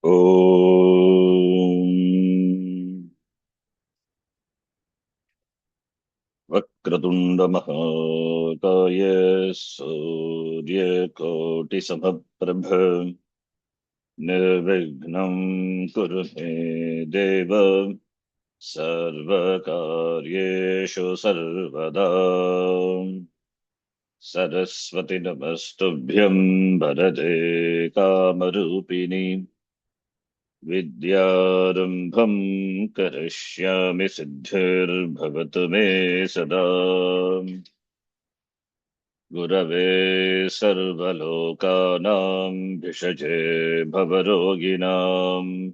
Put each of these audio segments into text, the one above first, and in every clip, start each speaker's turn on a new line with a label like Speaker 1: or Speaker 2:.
Speaker 1: ॐ वक्रतुण्डमहाकाय सूर्यकोटिसमप्रभ निर्विघ्नं कुरु मे देव सर्वकार्येषु सर्वदा सरस्वति नमस्तुभ्यं वरदे कामरूपिणि विद्यारम्भं करिष्यामि सिद्धिर्भवतु मे सदा गुरवे सर्वलोकानां भिषजे भवरोगिणां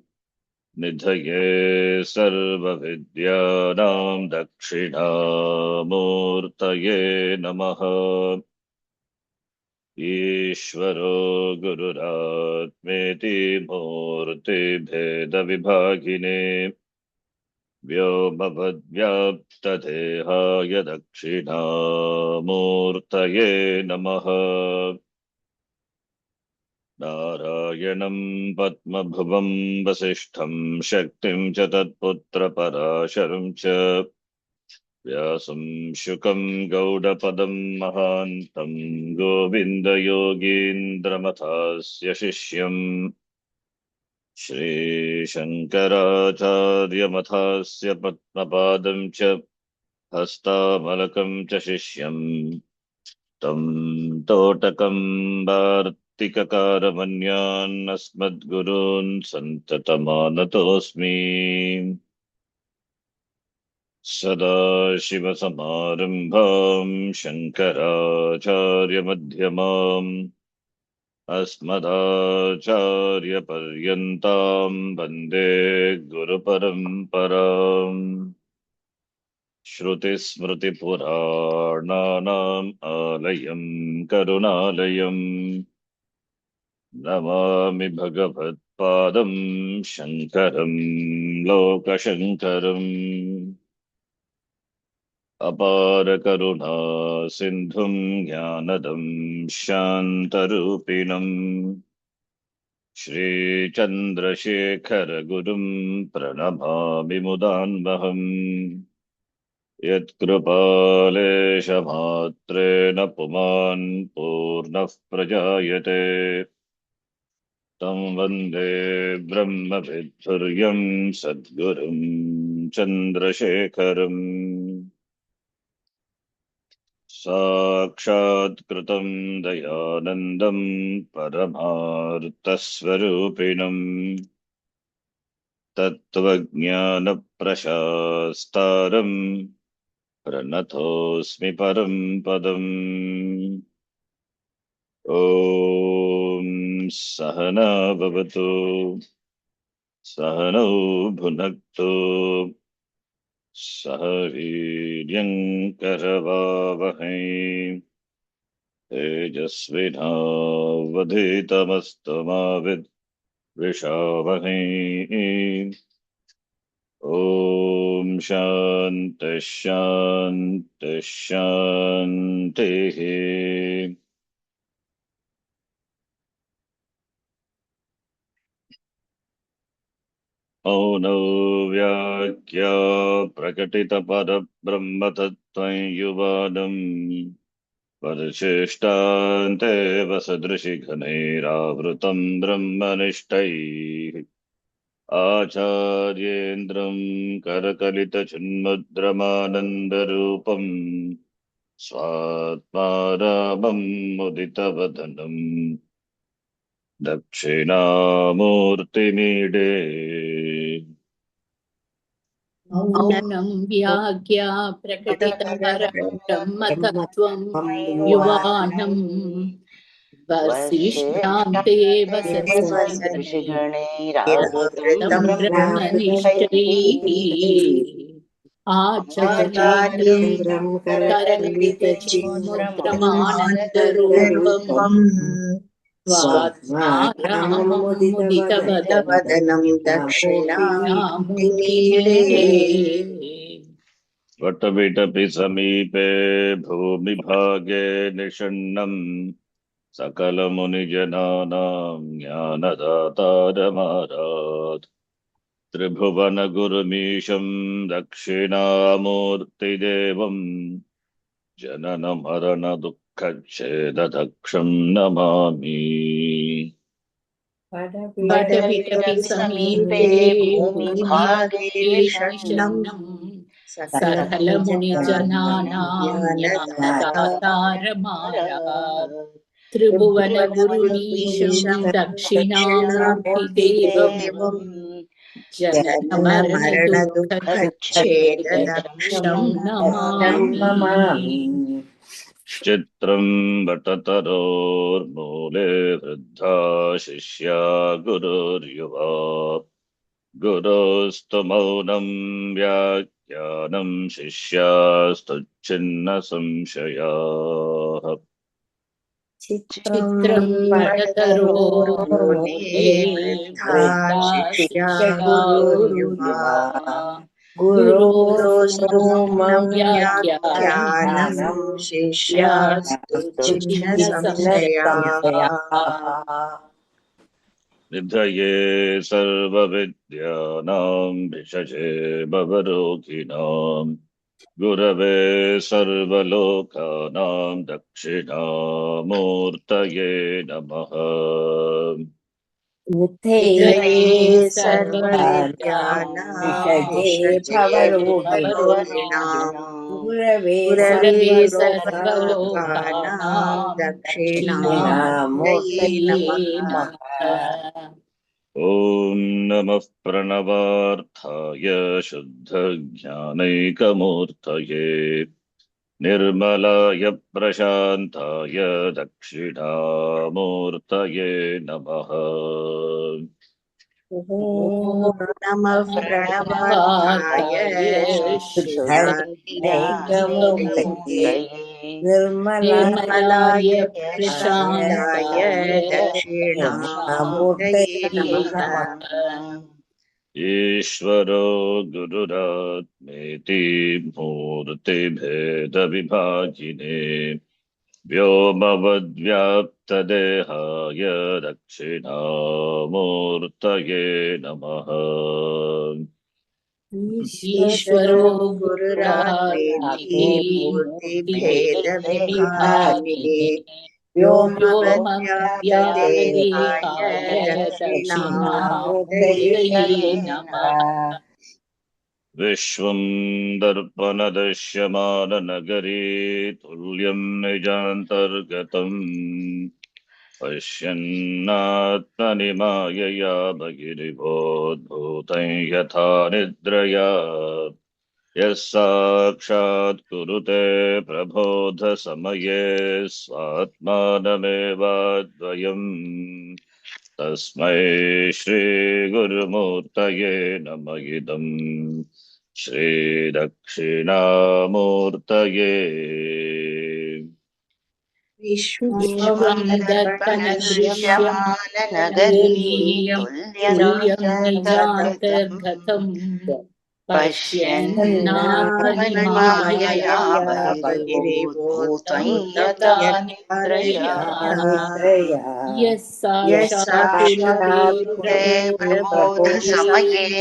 Speaker 1: निधये सर्वविद्यानां दक्षिणामूर्तये नमः। ईश्वरो गुरुरात्मेति मूर्तिभेदविभागिने व्योमवद्व्याप्तदेहाय दक्षिणामूर्तये नमः। नारायणं पद्मभुवं वसिष्ठं शक्तिं च तत्पुत्रपराशरं च व्यासं शुकं गौडपदं महान्तं गोविन्दयोगीन्द्रमथास्य शिष्यम् श्रीशङ्कराचार्यमथास्य पद्मपादं च हस्तामलकं च शिष्यम् तं तोटकं वार्तिककारमन्यान्नस्मद्गुरून् सन्ततमानतोऽस्मि। सदाशिवसमारम्भां शङ्कराचार्यमध्यमाम् अस्मदाचार्यपर्यन्तां वन्दे गुरुपरम्पराम्। श्रुतिस्मृतिपुराणानाम् आलयं करुणालयम् नमामि भगवत्पादं शङ्करं लोकशङ्करम्। अपारकरुणा सिन्धुं ज्ञानदं शान्तरूपिणम् श्रीचन्द्रशेखरगुरुं प्रणमामि मुदान्वहम्। यत्कृपालेशमात्रेण पुमान् पूर्णः प्रजायते तं वन्दे ब्रह्मविद्धुर्यं सद्गुरुं चन्द्रशेखरम्। साक्षात्कृतं दयानन्दं परमार्थस्वरूपिणम् तत्त्वज्ञानप्रशास्तारम् प्रणतोऽस्मि परं पदम्। ॐ सहना भवतु सहनौ भुनक्तु सह वीर्यङ्करवावहै तेजस्विनावधीतमस्तु मा विद्विषावहै। ॐ शान्तिः शान्तिः शान्तिः। मौनो व्याख्या प्रकटितपरब्रह्मतत्त्वं युवानम् परिशिष्टान्तेव सदृशिघनैरावृतं ब्रह्मनिष्ठैः आचार्येन्द्रं करकलितचिन्मुद्रमानन्दरूपम् स्वात्मा रामं मुदितवदनं दक्षिणामूर्तिमीडे।
Speaker 2: मौनं व्याख्या प्रकटितपरब्रह्मतत्त्वं युवानं वसिष्ठान्तेव सदृशिगणैरावृतं ब्रह्मनिष्ठैः आचार्येन्द्रं करकलितचिन्मुद्रमानन्दरूपम् स्वात्मा रामं मुदितवदनं दक्षिणामूर्तिमीडे।
Speaker 1: वटविटपि समीपे भूमिभागे निषण्णम् सकलमुनिजनानां ज्ञानदातारमारात् त्रिभुवनगुरुमीशं दक्षिणामूर्तिदेवं जननमरणदुःखच्छेददक्षं नमामि।
Speaker 2: वटविटपि समीपे
Speaker 3: भूमिभागे
Speaker 2: भूमिभागे
Speaker 3: शरणं
Speaker 2: शरणं सकलमुनिजनानां ज्ञानदातारमारात् त्रिभुवनगुरुमीशं दक्षिणामूर्तिदेवं जननमरणदुःखच्छेददक्षं नमामि।
Speaker 1: चित्रं वटतरोर्मूले वृद्धा शिष्या गुरुर्युवा गुरोस्तु मौनं व्याख्यानं शिष्यास्तुच्छिन्न संशयाः।
Speaker 2: चित्रं वटतरोर्मूले वृद्धा शिष्या गुरुर्युवा गुरोस्तु मौनं व्याख्यानं शिष्यास्तु छिन्नसंशयाः।
Speaker 1: निधये सर्वविद्यानां भिषजे भवरोगिणां गुरवे सर्वलोकानां दक्षिणामूर्तये नमः।
Speaker 2: निधये सर्वविद्यानां भिषजे भवरोगिणां गुरवे सर्वलोकानां दक्षिणामूर्तये नमः।
Speaker 1: ॐ नमः प्रणवार्थाय शुद्धज्ञानैकमूर्तये निर्मलाय प्रशान्ताय दक्षिणामूर्तये नमः।
Speaker 2: ॐ नमः प्रणवार्थाय शुद्धज्ञानैकमूर्तये निर्मलाय प्रशान्ताय दक्षिणामूर्तये नमः।
Speaker 1: ईश्वरो गुरुरात्मेति मूर्तिभेदविभागिने व्योमवद्व्याप्तदेहाय दक्षिणामूर्तये नमः।
Speaker 2: ईश्वरो गुरुरात्मेति मूर्तिभेदविभागिने व्योमवद्व्याप्तदेहाय दक्षिणामूर्तये नमः।
Speaker 1: विश्वं दर्पणदृश्यमाननगरी तुल्यं निजान्तर्गतम् पश्यन्नात्मनि मायया बहिरिवोद्भूतं यथा निद्रया यः साक्षात् कुरुते प्रबोधसमये स्वात्मानमेवाद्वयम् तस्मै श्रीगुरुमूर्तये नमः। इदं श्रीदक्षिणामूर्तये।
Speaker 2: विश्वं दर्पणदृश्यमाननगरी तुल्यं निजान्तर्गतम् पश्यन्नात्मनि मायया बहिर्भूतं यथा निद्रया यः साक्षात् कुरुते प्रबोधसमये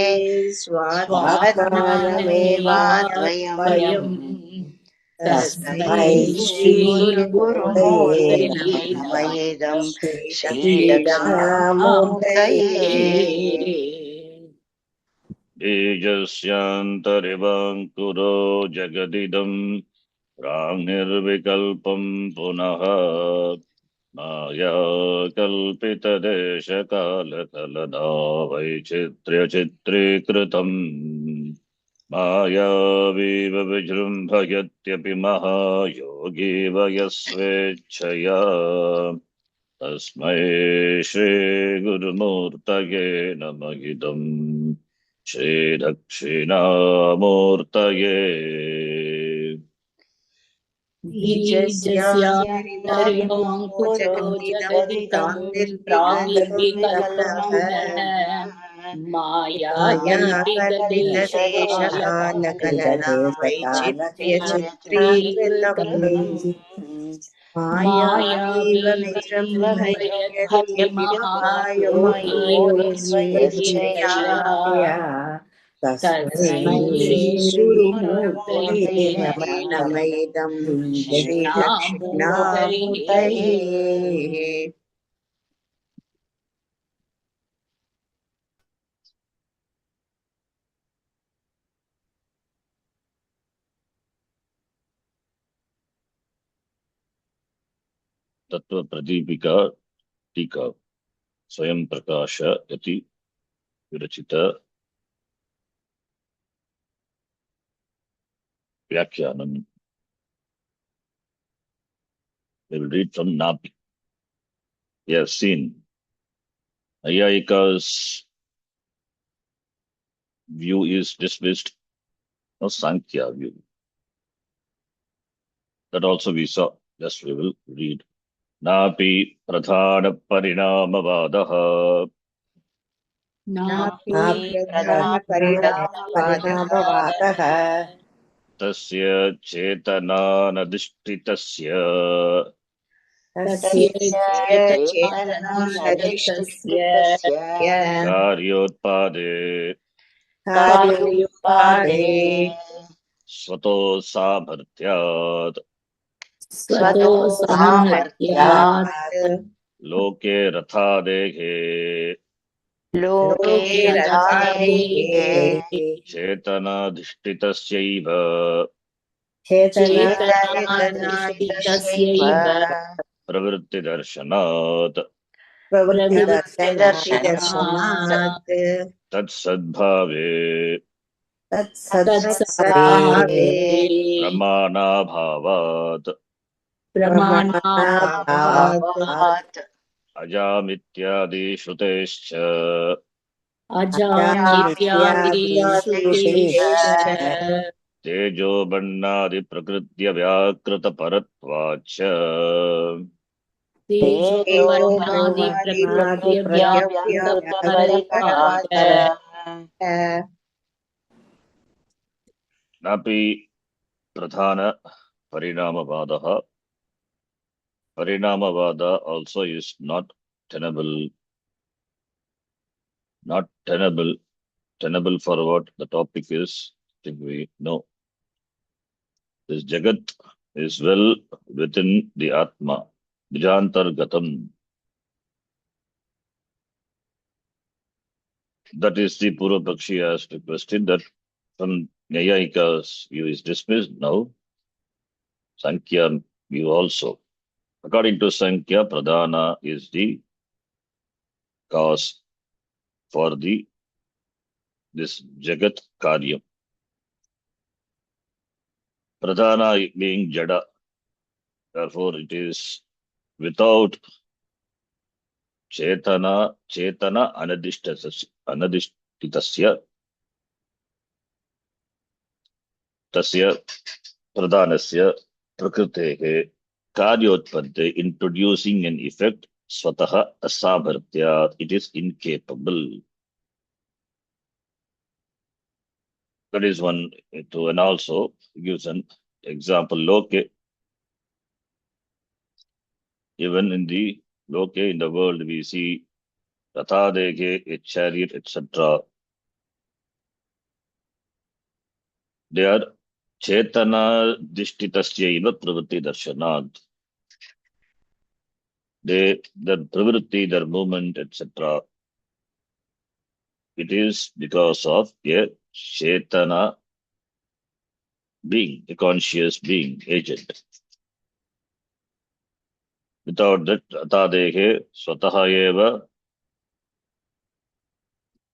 Speaker 2: स्वात्मानमेवाद्वयम् तस्मै श्रीगुरुमूर्तये नमः। इदं श्रीदक्षिणामूर्तये।
Speaker 1: बीजस्यान्तरिवाङ्कुरो जगदिदं प्राङ्निर्विकल्पं पुनः माया कल्पितदेशकालकलना वैचित्र्यचित्रीकृतम् मायावीव विजृम्भयत्यपि महायोगी वयस्वेच्छया तस्मै श्रीगुरुमूर्तये नमः। इदं श्रीदक्षिणामूर्तये।
Speaker 2: बीजस्यान्तरिवाङ्कुरो जगदिदं प्राङ्निर्विकल्पः माया कल्पितदेशकालकलना वैचित्र्यचित्रीकृतम् मायावीव विजृम्भयत्यपि महायोगेश्वेच्छया तस्मै गुरुमूर्तये नम इदं श्रीदक्षिणामूर्तये।
Speaker 1: तत्व प्रदीपिका टीका स्वयं प्रकाश यति विरचित व्याख्यानम. We will read from Napi. We have seen Nayayika's view is dismissed, no Sankhya view. That also we saw. Just we will read. Napi pradhana parinamavadaha
Speaker 2: नाप्यप्रधानपरिणामवादः
Speaker 1: tasya chetananadishtitasya
Speaker 2: तस्य चेतनानधिष्ठितस्य
Speaker 1: karyotpade
Speaker 2: कार्योत्पादे
Speaker 1: svato sabhartyat
Speaker 2: स्वतो सामर्थ्यात्
Speaker 1: loke rathadehe
Speaker 2: लोके रथादेः
Speaker 1: chetanadishtitasya
Speaker 2: चेतनाधिष्ठितस्यैव
Speaker 1: pravritti darshanat
Speaker 2: प्रवृत्तिदर्शनात्
Speaker 1: tat sadbhave
Speaker 2: तत्सद्भावे
Speaker 1: pramana bhavat
Speaker 2: प्रमाणाभावात्
Speaker 1: ajamityadi shrutescha
Speaker 2: अजामित्यादिश्रुतेश्च
Speaker 1: tejo bannadi prakritya vyakrita paratvacha napi pradhana parinamavadaha. Parinamavada also is not tenable. Not tenable. Tenable for what the topic is, I think we know. This Jagat is well within the Atma. Nijantargatam. That is the Purvapakshi has requested that from Nyayayika's view is dismissed now. Sankhya view also. According to Sankhya, Pradhana is the cause for this Jagat Karyam. Pradhana being Jada. Therefore, it is without Chetana anadishtitasya tasya pradhanasya prakritehe karyotpadde introducing an effect swataha asabhartya, it is incapable. That is one to, and also gives an example. Loke, even in the Loke, in the world, we see Rathadeke, a chariot, etc. They are Chetana Dishtitasya Pravritti Darshanat. Their pravritti, their movement, etc. It is because of a Chetana being, a conscious being, agent. Without that, Atadehe Swataha Eva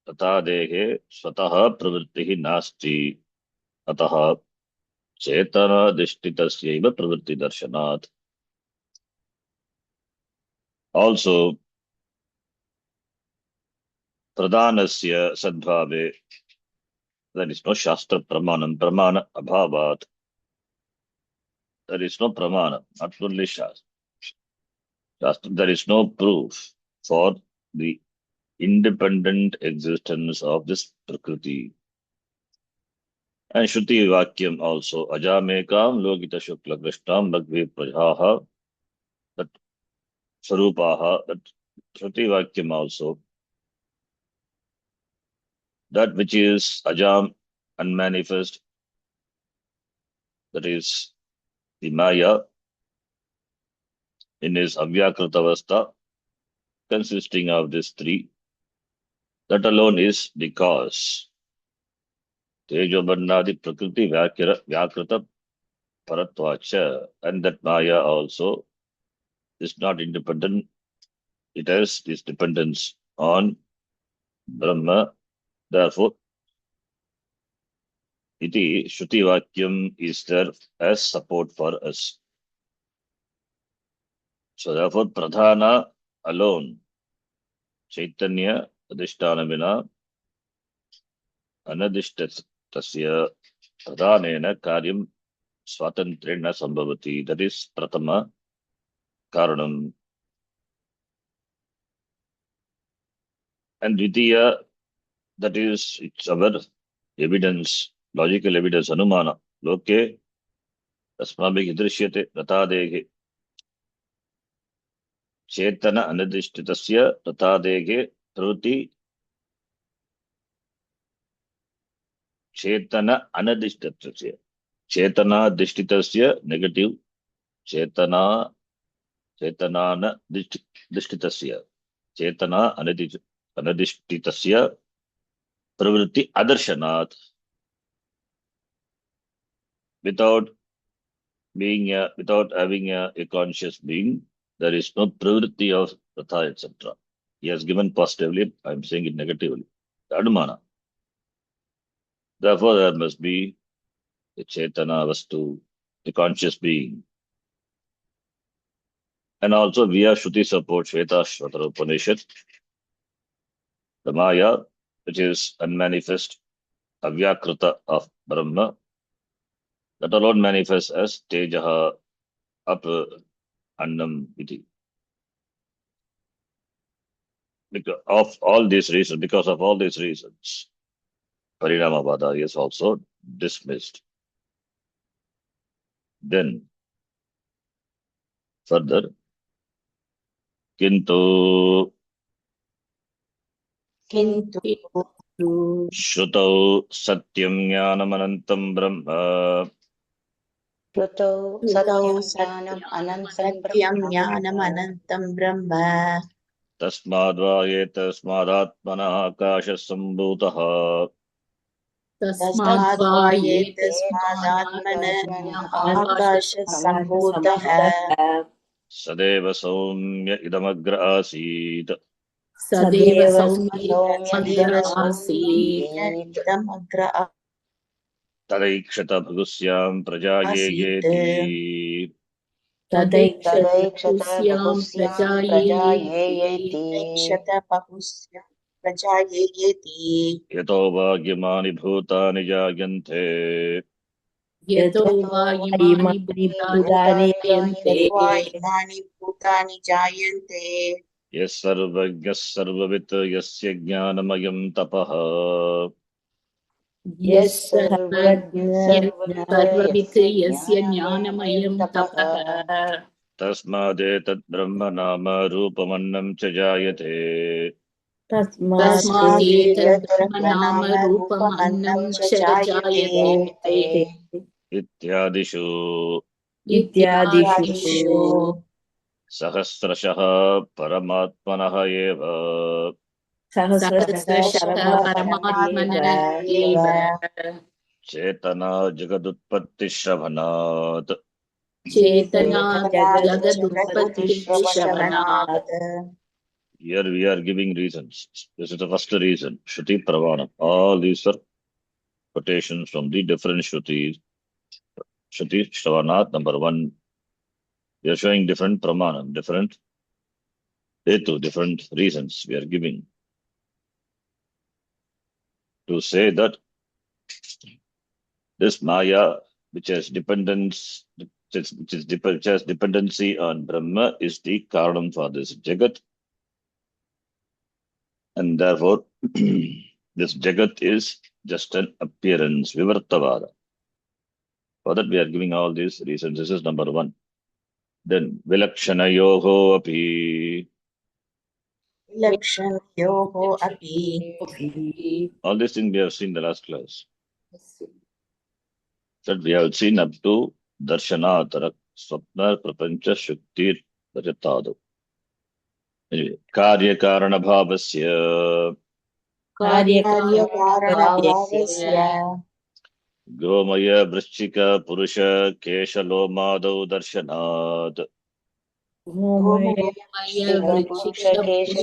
Speaker 1: Atadehe Swataha Pravrittihi Nasti Ataha Chetana Dishtitasya Pravritti Darshanat. Also, Pradhanasya Sadbhave, there is no Shastra Pramanam, Pramana Abhavat. There is no Pramana, not only Shastra. There is no proof for the independent existence of this Prakriti. And Shruti Vakyam also, Ajamekam Logita Shukla Krishnam Bhagvi Prajaha Sarupaha, that Shruti Vakyam also, that which is Ajam, unmanifest, that is the Maya, in his Avyakrita consisting of these three, that alone is the cause. Tejo Bandhadi Prakriti Vyakrita Paratvacha, and that Maya also is not independent. It has this dependence on Brahma. Therefore, iti Shruti Vakyam is there as support for us. So therefore, Pradhana alone, Chaitanya Adhishtanamina Anadishtasya Pradhanena Karyam Swatantrena Sambhavati. That is Pratama Karanam. And Dvitiya, that is, it's our evidence, logical evidence, Anumana. Loke Tasmabhik Drishyate Ratadege Chetana Anadishtasya Ratadege Truti Chetana Anadishtasya. Chetana Dishtitasya negative. Chetana Chetanana Dishtitasya. Chetana Anadishtitasya Pravritti Adarshanat. Without having a conscious being, there is no pravritti of Ratha, etc. He has given positively, I am saying it negatively. The Anumana. Therefore, there must be the Chetana Vastu, the conscious being. And also via Shruti support, Shvetashvatara Upanishad, the Maya, which is unmanifest, Avyakrita of Brahma, that alone manifests as Tejaha, Up, Annam, Iti. Because of all these reasons, Parinamavada is also dismissed. Then, further, Kintu Shrutau Satyam Jnanamanantam Brahma
Speaker 2: Krutau
Speaker 3: Satyam
Speaker 2: Satyam
Speaker 3: Jnanam Anantam
Speaker 2: Satyam
Speaker 3: Brahma
Speaker 2: Jnanam Anantam Brahma
Speaker 1: Tasmadvayetasmadatmanah Akasha Sambhutaha
Speaker 2: Tasmadvayetasmadātmana Akasha Sambhutaha
Speaker 1: Sadeva Saumya Idamagra Asit
Speaker 3: Sadeva
Speaker 2: Sadeva
Speaker 3: Soumya
Speaker 2: Saumya Idam Agra
Speaker 1: Tadaikshata Bhagusyam
Speaker 2: Asit
Speaker 1: Prajayeyeti
Speaker 3: Tadaikshata Bhukusyam Prajayeti
Speaker 2: Ekshata Bahusya Prajayeti
Speaker 1: Yato Bhagyamani Bhutani Jayante
Speaker 3: Yato Imani Bhutani Jayante
Speaker 2: Yatva Imani Bhutani Jayante
Speaker 1: Yes Sarvagya Sarvavit Yasya Jnanamayam Tapaha
Speaker 3: Yes
Speaker 2: Sarvajna
Speaker 3: Sarvavit Yasya Jnanamayam Tapaha
Speaker 1: Tasmadetat Brahma Nama Rupamannam Chajayate
Speaker 3: Tasmadetat
Speaker 2: Brahmanama
Speaker 3: Brahmanama
Speaker 2: Rupamannam
Speaker 3: Rupamannam
Speaker 2: Chajayate
Speaker 3: Chajayate
Speaker 1: Ityadishu
Speaker 2: Ityadishu
Speaker 1: Sahasrashaha Paramatmanaha Eva
Speaker 3: Sahasrasha Paramatmana Eva
Speaker 1: Chetana Jagadutpatti Shravanat.
Speaker 3: Chetana
Speaker 2: Jagadutpatti
Speaker 3: Jagadutpatti Shravanat.
Speaker 2: Shravanat
Speaker 1: Here we are giving reasons. This is the first reason. Shruti Pravanam. All these are quotations from the different Shrutis. Shruti Shravanat, number one. We are showing different Pramanam, different Hetu, different reasons we are giving to say that this Maya, which has dependence, which has dependency on Brahma, is the Karanam for this Jagat. And therefore, this Jagat is just an appearance, Vivartavada. For that, we are giving all these reasons. This is number one. Then Vilakshanayoho api.
Speaker 3: Vilakshanyoho api.
Speaker 1: All these things we have seen in the last class. That we have seen up to Darshana, Tarak, Swapna, Prapancha, Shukti, Rajatadu. Anyway, Karya Karana Bhavasya,
Speaker 3: Karyakaranabhavasya.
Speaker 1: Gomaya, Vrishchika, Purusha, Kesha, Lomadau, Darshanat.
Speaker 3: Gomaya
Speaker 2: Maya
Speaker 3: Purusha
Speaker 2: Vrichika
Speaker 3: Kesha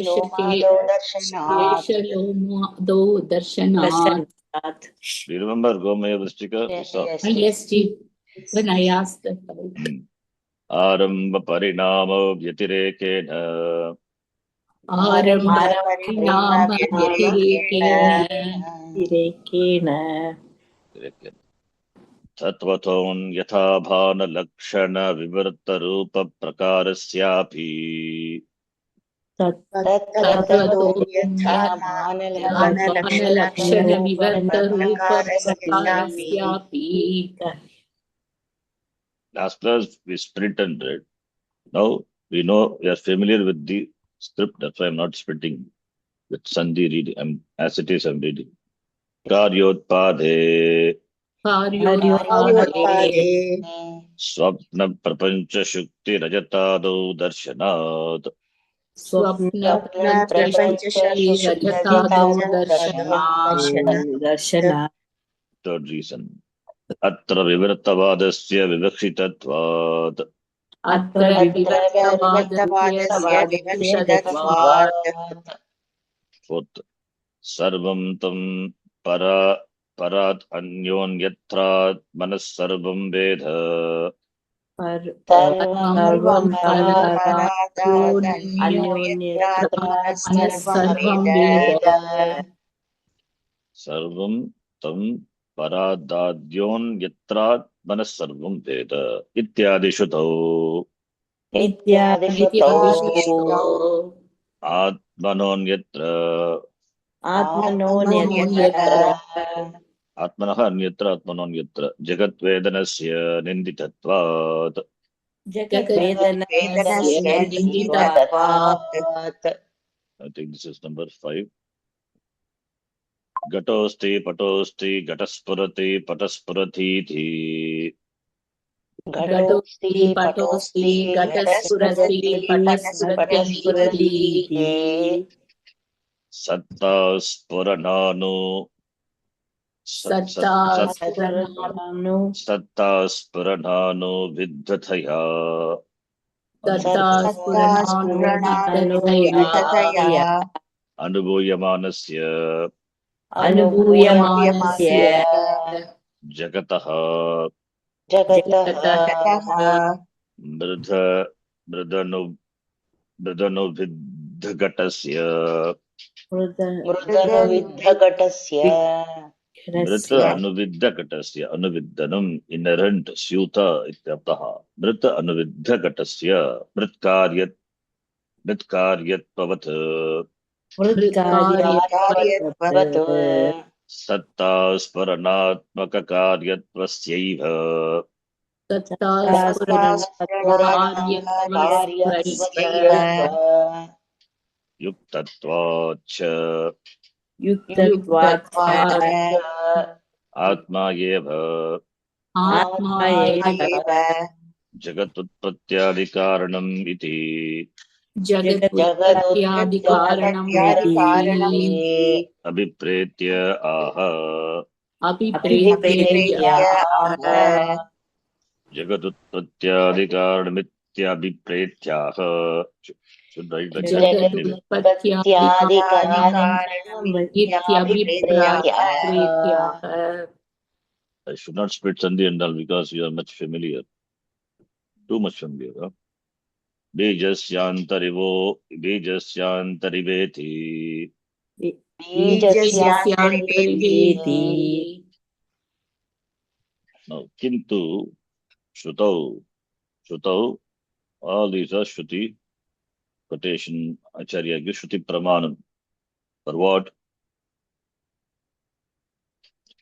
Speaker 2: Purushake
Speaker 3: Lomadau Darshanat.
Speaker 2: Keshalomo Darshanat.
Speaker 1: Do you remember Gomaya, Vrishchika? We saw.
Speaker 3: Yes,
Speaker 2: Yes, Ji. When I asked that.
Speaker 1: Aramba Parinama Vyatirekena.
Speaker 2: Arambara
Speaker 3: Paraparinama
Speaker 2: Nama
Speaker 3: Vyatirekena.
Speaker 2: Vyatirekena.
Speaker 1: Tatvaton Yathabhana Lakshana Vivarta Rupa Prakarasyapi.
Speaker 3: Tattvato yatha
Speaker 2: Bhanalakshana Vivarta Rupa
Speaker 3: Prakarasyapi.
Speaker 2: Prakarasyapi.
Speaker 1: Last class we sprint and read. Now we know we are familiar with the script, that's why I'm not sprinting with Sandhi reading. As it is, I'm reading. Karyotpade
Speaker 2: Karyotpade
Speaker 1: Swapna Prapancha Shukti Rajatadau Darshanat.
Speaker 2: Swapna
Speaker 3: Prapancha
Speaker 2: Shakti Rajatado Darshana.
Speaker 1: Third reason. Atra Vivartavadasya Vivakshitatvat.
Speaker 2: Atra Vivartavadasya Vivakshitatvat.
Speaker 1: Fourth. Sarvam tam parat anyonyatrat manas sarvam vedha.
Speaker 3: Sarvam
Speaker 2: Parat
Speaker 3: Paradanyonyatra Sarvam
Speaker 2: Sarvam
Speaker 3: Veda.
Speaker 1: Sarvam tam paradadanyonyatrat manas sarvam vedha. Ityadi shutau.
Speaker 3: Ityadishto
Speaker 1: Atmanonyatra.
Speaker 3: Atmanonyatra
Speaker 1: Atmanaha anyatra atmanonyatra. Jagat vedanasya ninditatvat.
Speaker 3: Vedanasya Ninditatvat.
Speaker 1: I think this is number 5. Gatosti patosti gataspurati pataspurathiti.
Speaker 3: Gatosti Patosti Gataspurati Pataspurati.
Speaker 1: Satta spurananu.
Speaker 2: Satta
Speaker 1: Satta spurananu vidhathaya.
Speaker 3: Sattaspurana
Speaker 1: Anubhuyamanasya
Speaker 3: Anubhuyamanasya
Speaker 1: jagataha
Speaker 3: Jagataha
Speaker 1: mridhanu vidhagatasya.
Speaker 3: Mrudanuviddhagatasya
Speaker 1: Mrita anuviddhagatasya. Anuviddanam inherent syuta ityarthaha. Mrita anuviddhagatasya mritkaryatvavat.
Speaker 3: Karyatvato
Speaker 1: Satta sparanatmaka karyatvasyaeva.
Speaker 3: Sattaspuranakaryatvasya
Speaker 1: Yuktatvacha
Speaker 3: Yuktvatvacha
Speaker 1: atma eva.
Speaker 3: Atma eva
Speaker 1: Jagatutpratyadikaranam iti.
Speaker 2: Jagatutpatyadikaranam
Speaker 3: Jagatutpatyadikaranam
Speaker 2: iti
Speaker 3: iti
Speaker 1: Abhipretya aha.
Speaker 2: Abhipretya
Speaker 3: Abhipretya aha
Speaker 1: Jagatutpratyadikaranamityabhipretyaha. Should write like that. Anyway.
Speaker 2: Jagatutpatyadikaranam
Speaker 3: Jagatutpatyadikaranam
Speaker 2: ityabhipretyaha.
Speaker 1: I should not split Sandhi and all because you are much familiar. Too much familiar. Huh? Bijasyantariveti.
Speaker 3: Bijasyantariveti
Speaker 1: Now, kintu, Shrutau, all these are Shruti, quotation, Acharya gives Shruti Pramanam. For what?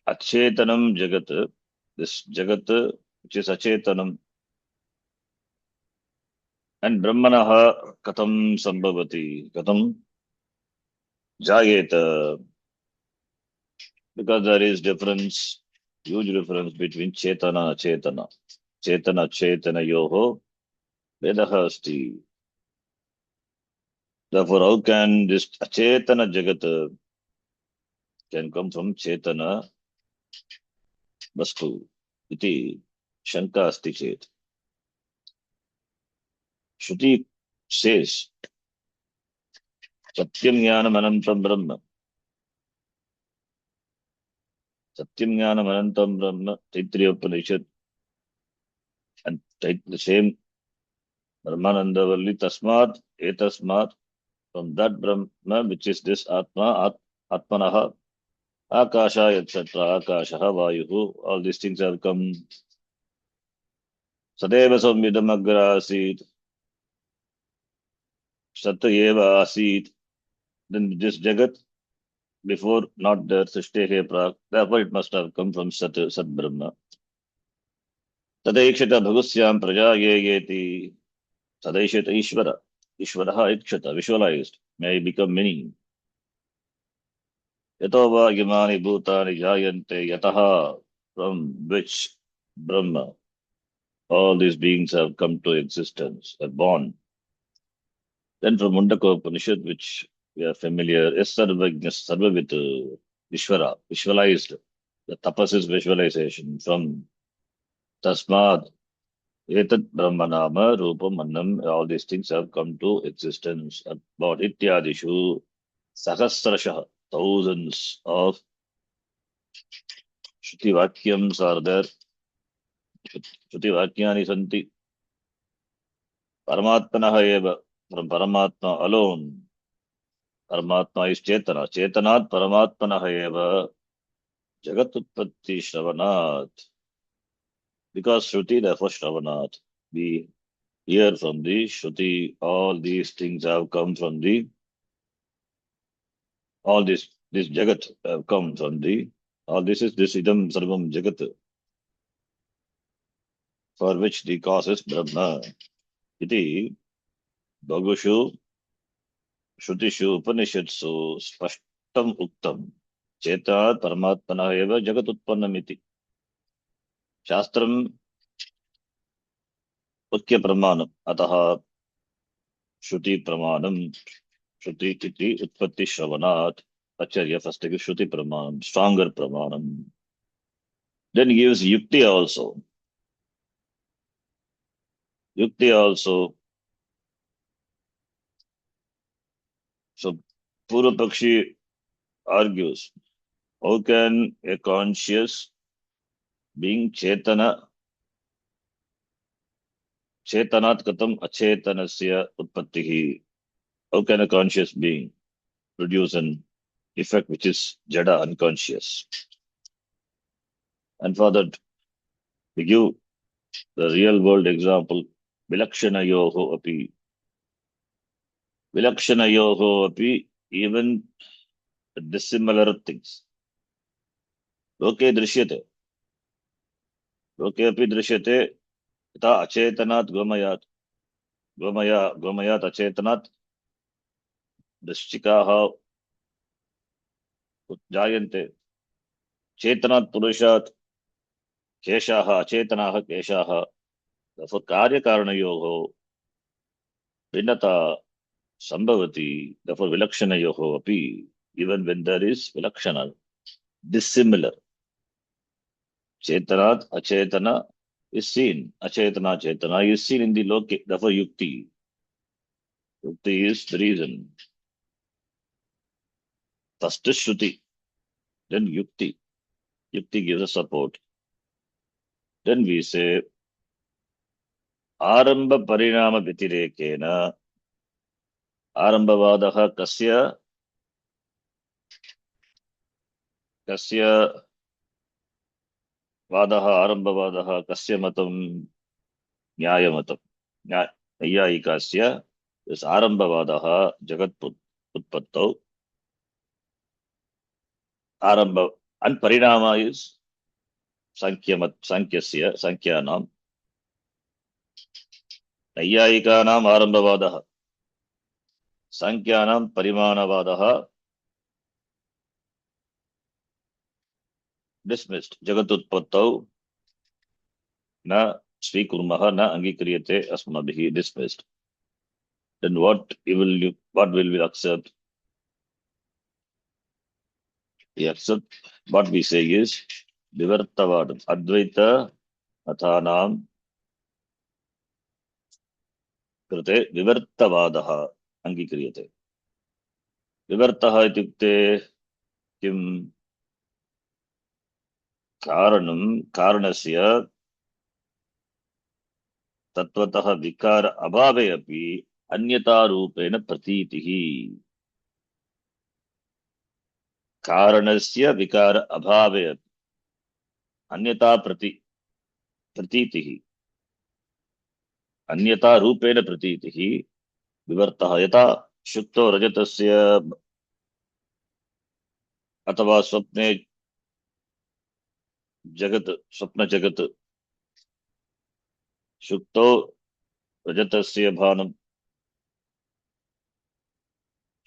Speaker 1: Achetanam Jagat, this Jagat, which is Achetanam, And Brahmanaha katam sambhavati, katam jayeta, because there is difference, huge difference between Chetana, Chetana. Chetana, Chetana yoho, Vedaha asti. Therefore, how can this Achetana Jagat can come from Chetana Vastu? Iti Shanka asti chet. Shruti says, Satyam Jnanam Anantam Brahma. Satyam Jnanam Anantam Brahma, Taittiriya Upanishad, and the same Brahmananda Valli Tasmat, Etasmat, from that Brahma, which is this Atma, Atmanaha, Akasha, etc., Akashaha, Vayuhu, all these things have come. Sadeva Samvidam Agra Asit, Satyeva Asit, then this Jagat, before not there, Srishtehe Prak, therefore it must have come from Sat Brahma. Tadaikshata Bhagusyam Praja Yeti, Tadaikshata Ishvara, Ishvaraha Ikshata, visualized, may become many. Yatova Yamani Bhutani Jayante Yataha, from which Brahma, all these beings have come to existence, are born. Then from Mundaka Upanishad, which we are familiar, is Sarvavit Vishwara, visualized. The tapas is visualization from Tasmad, Etat Brahmanama, Rupam, Annam, all these things have come to existence. About Ityadishu, Sahasrasha, thousands of Shruti Vakyams are there. Shruti Vakyani Santi. Paramatmanaha eva, from Paramatma alone. Paramatma is Chetana. Chetanat Paramatmanaha eva, Jagat Utpatti Shravanat. Because Shruti, therefore Shravanat. We hear from the Shruti, all these things have come from the, all this Jagat have come from the, all this is this Idam Sarvam Jagat, for which the cause is Brahma. Iti Bhagushu Shrutishu Upanishadsu Spashtam Uktam. Chetat Paramatmana eva Jagat Utpannamiti. Shastram Ukya Pramanam. Ataha Shruti Pramanam. Shruti Titi Utpatti Shravanat. Acharya first gives Shruti Pramanam, stronger Pramanam. Then he gives Yukti also. Yukti also. So Purva Pakshi argues, how can a conscious being Chetana, Chetanat Katam Achetanasya Utpattihi? How can a conscious being produce an effect which is Jada, unconscious? And for that, we give the real world example, Vilakshanayoho api. Vilakshanayoho api, even dissimilar things. Loke drishyate. Loke api drishyate, yata achetanat gomayat. Gomayat achetanat, drishtikaha jayante. Chetanat purushat, keshaha, achetanaha keshaha. Therefore, karya karanayoho, भिन्नता Sambhavati, therefore Vilakshana Yoho api, even when there is Vilakshana, dissimilar. Chetanat, Achetana is seen. Achetana, Chetana is seen in the loke, therefore Yukti. Yukti is the reason. First is Shruti, then Yukti. Yukti gives us support. Then we say, Aramba Parinama Vitirekena, Arambavadaha Kasya Vadaha, Arambavadaha, Kasya Matam, Nyayamatam. Nayayikasya, this Arambavadaha, Jagat Utpattau. Aramba, and Parinama is Sankhyamat, Sankhyanam. नैयायिकानाम् आरम्भवादः, सांख्यानां परिमाणवादः dismissed. जगदुत्पत्तौ न स्वीकुर्मः, न अंगीक्रियते अस्माभिः, dismissed. Then what will we accept? We accept what we say is vivartavadam, advaita mathanam कृते विवर्तवादः अंगीक्रियते. विवर्तः इत्युक्ते किं? कारणस्य तत्त्वतः विकार अभावे अपि अन्यतारूपेण प्रतीतिः. कारणस्य विकार अभावे अपि अन्यता प्रतीतिः, अन्यता रूपेण प्रतीतिः विवर्तः. यथा शुक्तो रजतस्य अथवा स्वप्ने जगत, स्वप्न जगत, shukto रजतस्य भानम,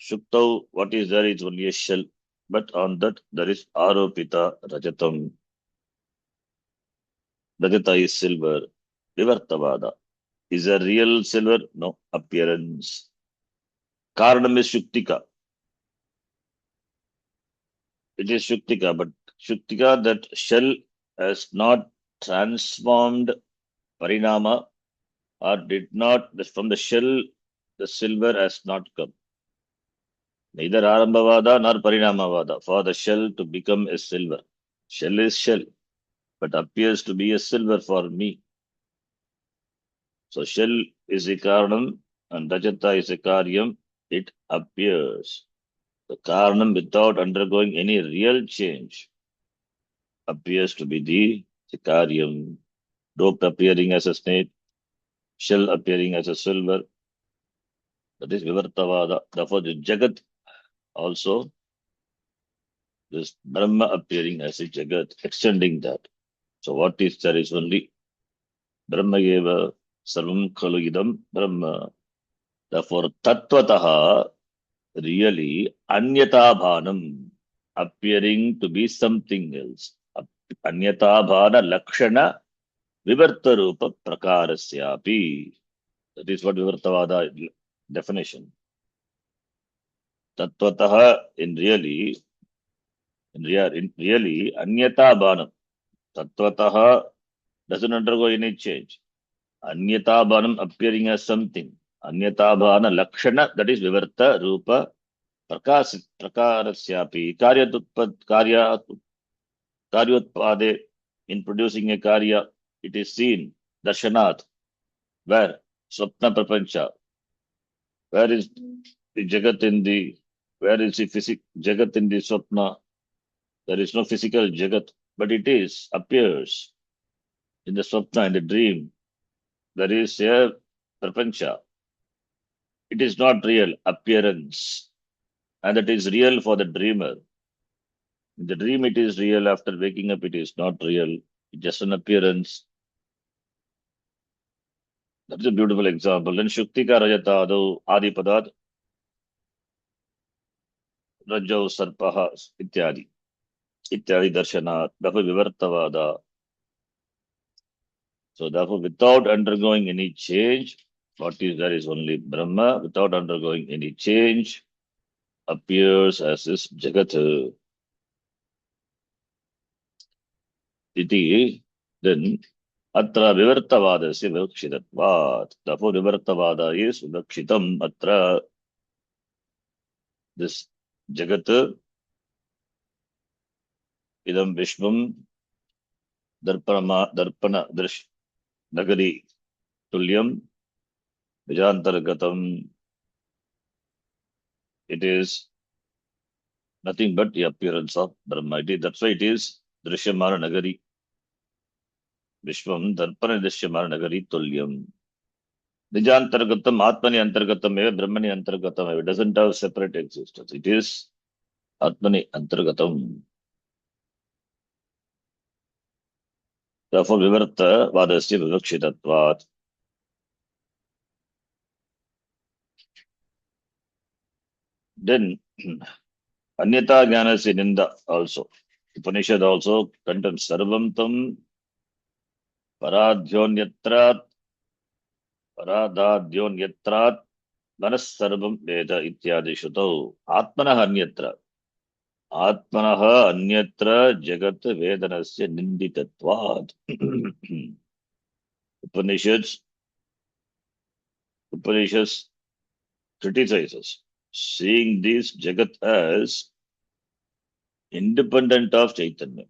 Speaker 1: शुक्तौ what is there is only a shell, but on that there is aropita rajatam. Rajata is silver. Vivartavada. Is a real silver? No. Appearance. Karanam is Shuktika. It is Shuktika, but Shuktika, that shell has not transformed Parinama, or did not, from the shell, the silver has not come. Neither Arambhavada nor Parinamavada for the shell to become a silver. Shell is shell, but appears to be a silver for me. So shell is a karanam and Rajata is a karyam. It appears. The karanam, without undergoing any real change, appears to be the karyam. Rope appearing as a snake, shell appearing as a silver. That is Vivartavada. Therefore, the Jagat also, this Brahma appearing as a Jagat, extending that. So what is there is only Brahma eva sarvam khalu idam Brahma. Therefore, Tattvataha, really Anyata Bhanam, appearing to be something else. Anyata Bhana Lakshana Vivarta Rupa Prakarasyapi. That is what Vivartavada definition. Tattvataha, in really Anyata Bhanam. Tattvataha doesn't undergo any change. Anyata Bhanam appearing as something. Anyata Bhana Lakshana, that is Vivarta Rupa Prakarasyapi. Karyotpade, in producing a karya, it is seen. Darshanat, where? Swapna Prapancha. Where is the Jagat in the, where is the Jagat in the Swapna? There is no physical Jagat, but it is, appears in the Swapna, in the dream. There is a Prapancha. It is not real, appearance. And that is real for the dreamer. In the dream, it is real. After waking up, it is not real. It's just an appearance. That is a beautiful example. Then Shuktika Rajata Adu Adi Padad Rajau Sarpaha Ityadi Darshana. Therefore, Vivartavada. So, therefore, without undergoing any change, what is there is only Brahma. Without undergoing any change, appears as this Jagat. Iti, then Atra Vivartavadasya Vivakshitatvat. Therefore, Vivartavada is Vivakshitam Atra. This Jagat Idam Vishwam Darpana Drish Nagari Tulyam Vijantaragatam. It is nothing but the appearance of Brahma. That's why it is Drishyamana Nagari. Vishwam Darpana Drishyamana Nagari Tulyam. Nijantaragatam, Atmani Antargatam, Brahmani Antargatam. It doesn't have separate existence. It is Atmani Antargatam. Therefore, Vivarta Vadasya Vivakshitatvat. Then Anyata Jnanasya Ninda also. Upanishad also contains Sarvam Tam Paradhyonyatrat Paradadhyonyatrat Manas Sarvam Veda Ityadi Shutau Atmanah Anyatra Atmanah Anyatra Jagat Vedanasya Ninditatvad. Upanishads Upanishads criticizes seeing this Jagat as independent of Chaitanya.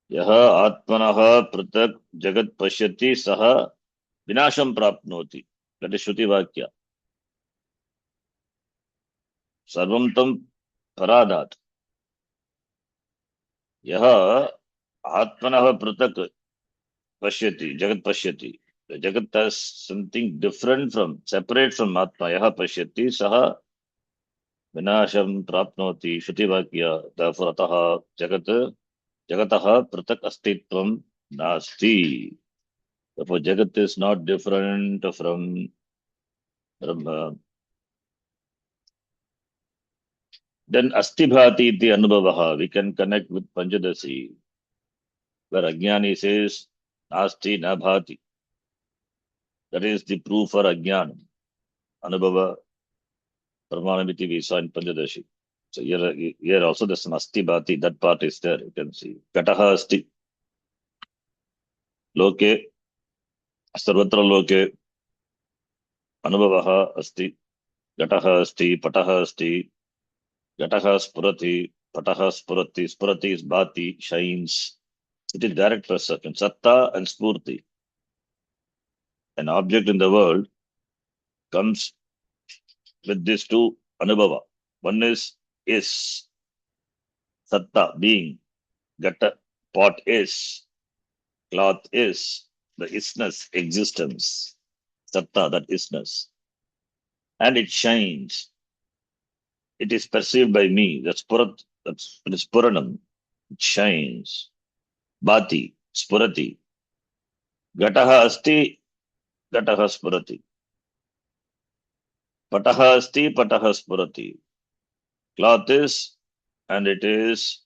Speaker 1: Yaha Atmanaha Pratak Jagat Pashyati Saha Vinasham Prapnoti. That is Shruti Vakya. Sarvam Tam Paradat. Yaha Atmanaha Pratak Pashyati, Jagat Pashyati. The Jagat has something different from, separate from Atma. Yaha Pashyati Saha Vinasham Prapnoti. Shruti Vakya. Therefore, Ataha Jagat Jagataha Pratak Astitvam Nasti. Therefore, Jagat is not different from Brahma. Then Astibhati iti Anubhavaha, we can connect with Panchadasi, where Ajnani says Nasti na bhati. That is the proof for Ajnanam. Anubhava Pramanamiti we saw in Panchadashi. So here also there's some Astibhati, that part is there, you can see. Kataha Asti. Loke, Sarvatra Loke, Anubhavaha Asti, Gataha Asti, Pataha Asti, Gataha Spurati, Pataha Spurati, Spurati is Bhati, shines. It is direct perception, Satta and Spurti. An object in the world comes with these two Anubhava. One is Satta, being, Gata, pot is, cloth is, the isness, existence, Satta, that isness. And it shines. It is perceived by me. That's Purat, it is Puranam. It shines. Bhati, Spurati. Gataha asti, Gataha spurati. Pataha asti, Pataha spurati. Cloth is, and it is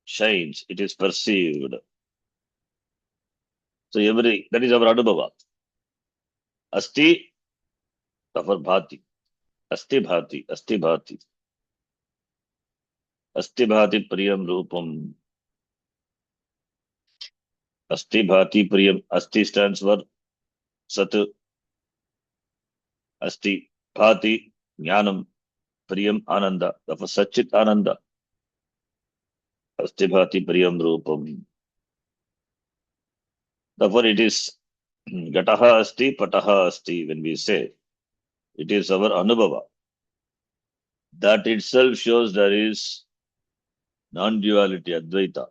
Speaker 1: shines. It is perceived. So that is our Anubhava. Asti, therefore Bhati. Asti Bhati, Asti Bhati. Asti Bhati Priyam Rupam. Asti Bhati Priyam. Asti stands for Sat. Asti Bhati Jnanam Priyam Ananda. Therefore Satchit Ananda. Asti Bhati Priyam Rupam. Therefore it is Gataha Asti, Pataha Asti when we say. It is our Anubhava. That itself shows there is non-duality, Advaita.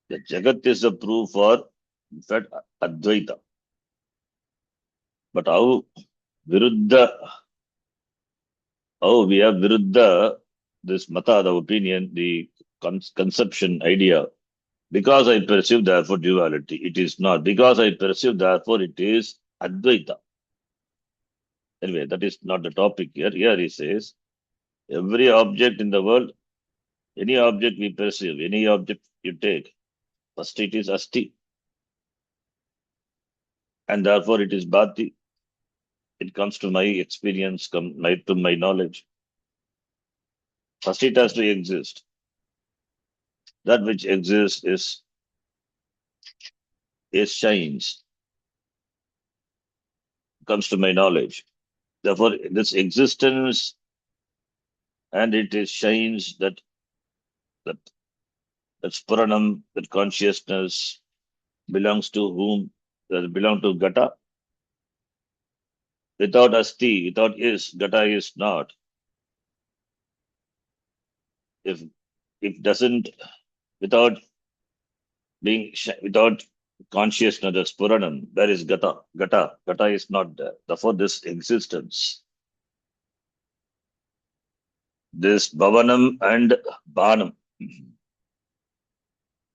Speaker 1: The Jagat is a proof for, in fact, Advaita. But how we have Viruddha, this Mata, the opinion, the conception, idea, because I perceive, therefore duality. It is not. Because I perceive, therefore it is Advaita. Anyway, that is not the topic here. Here he says, every object in the world, any object we perceive, any object you take, first it is Asti. And therefore it is Bhati. It comes to my experience, to my knowledge. First it has to exist. That which exists is shines. Comes to my knowledge. Therefore, this existence and it is shines that's Puranam, that consciousness belongs to whom? That belong to Gata. Without Asti, without is, Gata is not. If doesn't, without without consciousness, that's Puranam, there is Gata. Gata is not there. Therefore, this existence, this Bhavanam and Bhanam,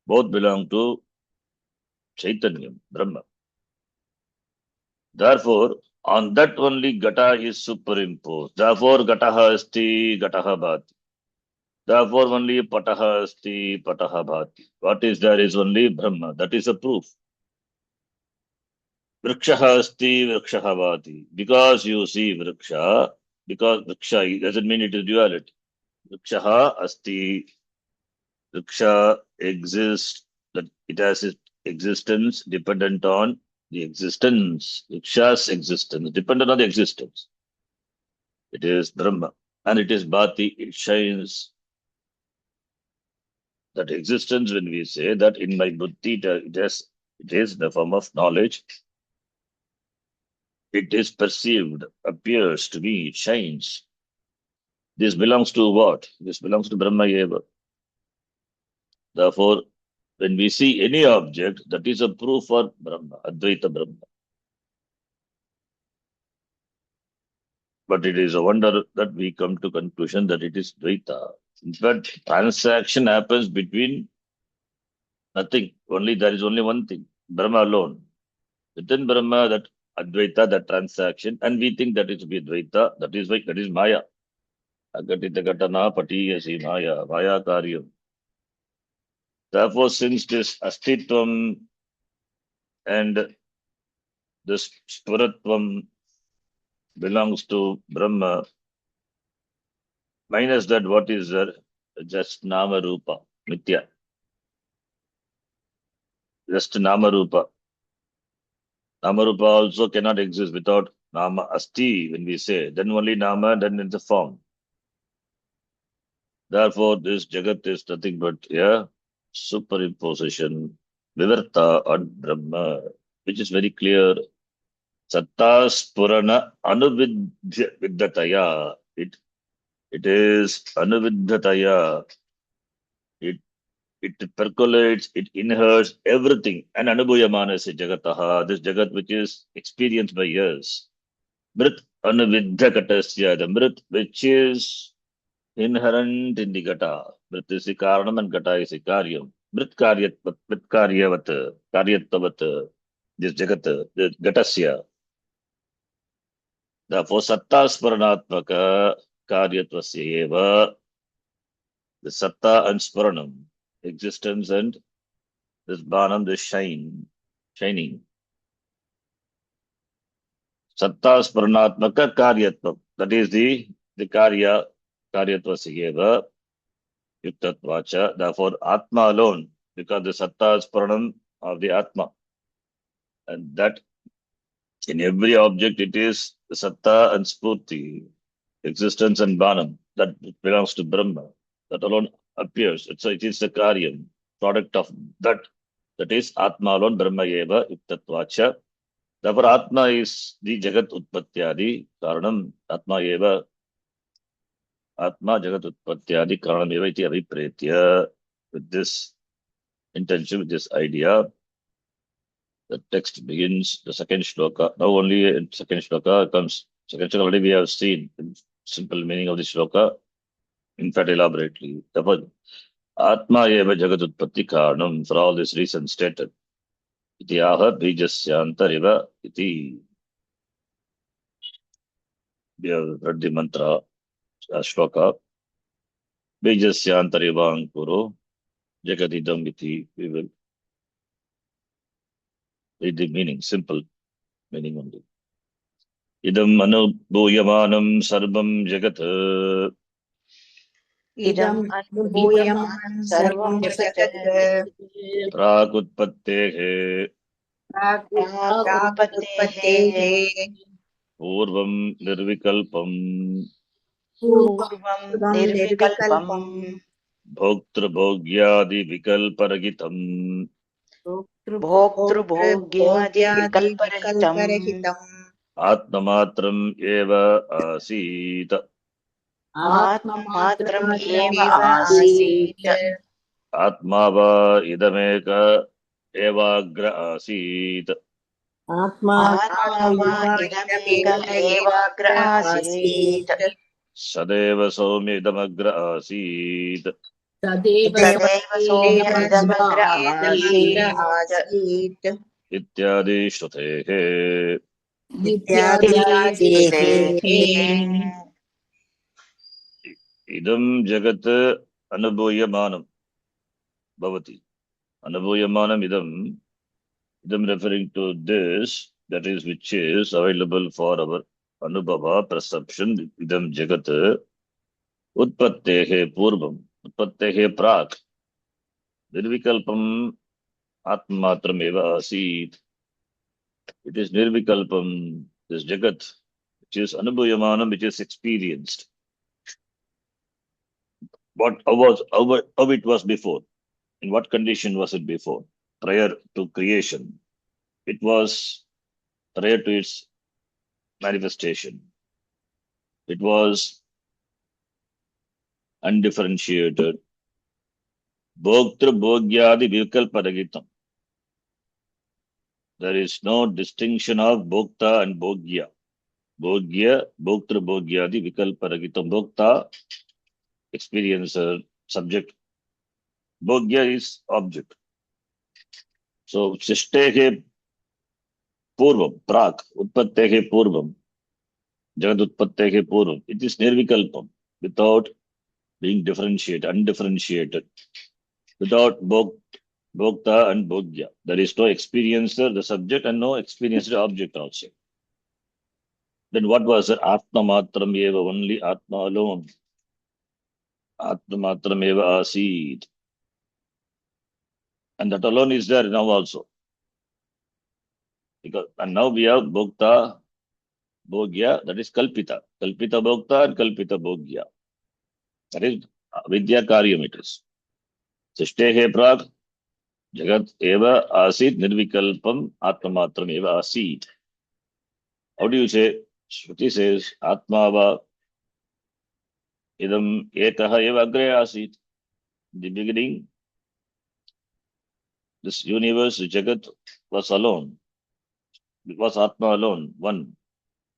Speaker 1: both belong to Chaitanya, Brahma. Therefore, On that only Gata is superimposed. Therefore, Gataha asti, Gataha bhati. Therefore, only Pataha asti, Pataha bhati. What is there is only Brahma. That is a proof. Vrikshaha asti, Vrikshaha bhati. Because you see Vriksha, because Vriksha doesn't mean it is duality. Vrikshaha asti. Vriksha exists, that it has its existence dependent on the existence. Vriksha's existence dependent on the existence. It is Brahma. And it is Bhati, it shines. That existence, when we say that in my buddhi, it is in the form of knowledge. It is perceived, appears to be, it shines. This belongs to what? This belongs to Brahma Eva. Therefore, when we see any object, that is a proof for Brahma, Advaita Brahma. But it is a wonder that we come to conclusion that it is Dvaita. In fact, transaction happens between nothing. Only there is only one thing, Brahma alone. Within Brahma, that Advaita, that transaction, and we think that it is Dvaita. That is why that is Maya. Agatita Gatana Patiyasi Maya, Maya Karyam. Therefore, since this Astitvam and this Spuratvam belongs to Brahma, minus that, what is there? Just Nama Rupa, Mithya. Just Nama Rupa. Nama Rupa also cannot exist without Nama Asti, when we say. Then only Nama, then it's a form. Therefore, this Jagat is nothing but a superimposition, Vivarta on Brahma, which is very clear. Satta Spurana Anuvidhataya. It is Anuvidhataya. It percolates, it inherits everything. And Anubhuyamana is Jagataha, this Jagat which is experienced by years. Mrit Anuvidhakatasya, the Mrit which is inherent in the Gata. Mrit is the Karanam and Gata is the Karyam. Mrit Karyattavat, this Jagat, the Gatasya. Therefore, Satta Sparanatmaka Karyatvasya eva, the Satta and Sparanam, existence and this Banam, this shining. Satta Sparanatmaka Karyatvam, that is the Karyatvasya eva, Yuktatvacha. Therefore, Atma alone, because the Satta is Sparanam of the Atma. And that in every object it is the Satta and Spurti, existence and Banam, that belongs to Brahma. That alone appears. So it is the Karyam, product of that. That is Atma alone, Brahma eva, Yuktatvacha. Therefore, Atma is the Jagat Utpatyadi, Karanam, Atma eva, Atma Jagat Utpatyadi, Karanam eva iti Abhipretya. With this intention, with this idea, the text begins, the second shloka. Now only in second shloka comes. Second shloka already we have seen the simple meaning of the shloka, in fact elaborately. Therefore, Atma eva Jagat Utpatti Karanam, for all these reasons stated. Iti aha bijasyantariva iti. We have read the mantra, shloka. Bijasyantariva ankuro jagadidam iti. We will read the meaning, simple meaning only. Idam anubhuyamanam sarvam jagat.
Speaker 3: Idam anubhuyam sarvam jagat
Speaker 1: Prakutpattehe
Speaker 3: pragutpattehe
Speaker 1: purvam nirvikalpam
Speaker 3: purvam nirvikalpam
Speaker 1: bhoktra bhogyadi vikalparagitam
Speaker 3: bhoktru-bhogyadi vikalparahitam
Speaker 1: atmamatram eva asit.
Speaker 3: atmamatram eva asit
Speaker 1: Atmava idameka evagra asit.
Speaker 3: atmava idameka evagra asit
Speaker 1: Sadeva soumya idamagra asit.
Speaker 3: tadeva somya idamagra asit
Speaker 2: asit.
Speaker 1: Ityadi shrutehe.
Speaker 2: Nityadi
Speaker 3: Nityadehe.
Speaker 1: Idam Jagat Anubhuyamanam Bhavati. Anubhuyamanam idam. Idam referring to this, that is, which is available for our Anubhava perception. Idam Jagat Utpattehe Purvam. Utpattehe Prak. Nirvikalpam Atmatram Eva Asit. It is Nirvikalpam, this Jagat, which is Anubhuyamanam, which is experienced. How it was before? In what condition was it before? Prior to creation. It was prior to its manifestation. It was undifferentiated. Bhoktra Bhogyadi Vikalpadagitam. There is no distinction of Bhokta and Bhogya. Bhogya, Bhoktra Bhogyadi Vikalpadagitam. Bhokta, experiencer, subject. Bhogya is object. So, Sishtehe Purvam, Prak, Utpattehe Purvam, Jagad Utpattehe Purvam. It is Nirvikalpam, without being differentiated, undifferentiated, without Bhokta and Bhogya. There is no experiencer, the subject, and no experienced object also. Then what was it? Atma Matram Eva, only Atma alone. Atma Matram Eva Asid. And that alone is there now also. And now we have Bhokta, Bhogya, that is Kalpita. Kalpita Bhokta and Kalpita Bhogya. That is Vidya Karyam it is. Sishtehe Prak, Jagat Eva Asid Nirvikalpam Atmamatram Eva Asid. How do you say? Shruti says Atmava Idam Ekaha Eva Agre Asid. In the beginning, this universe, Jagat, was alone. It was Atma alone, one.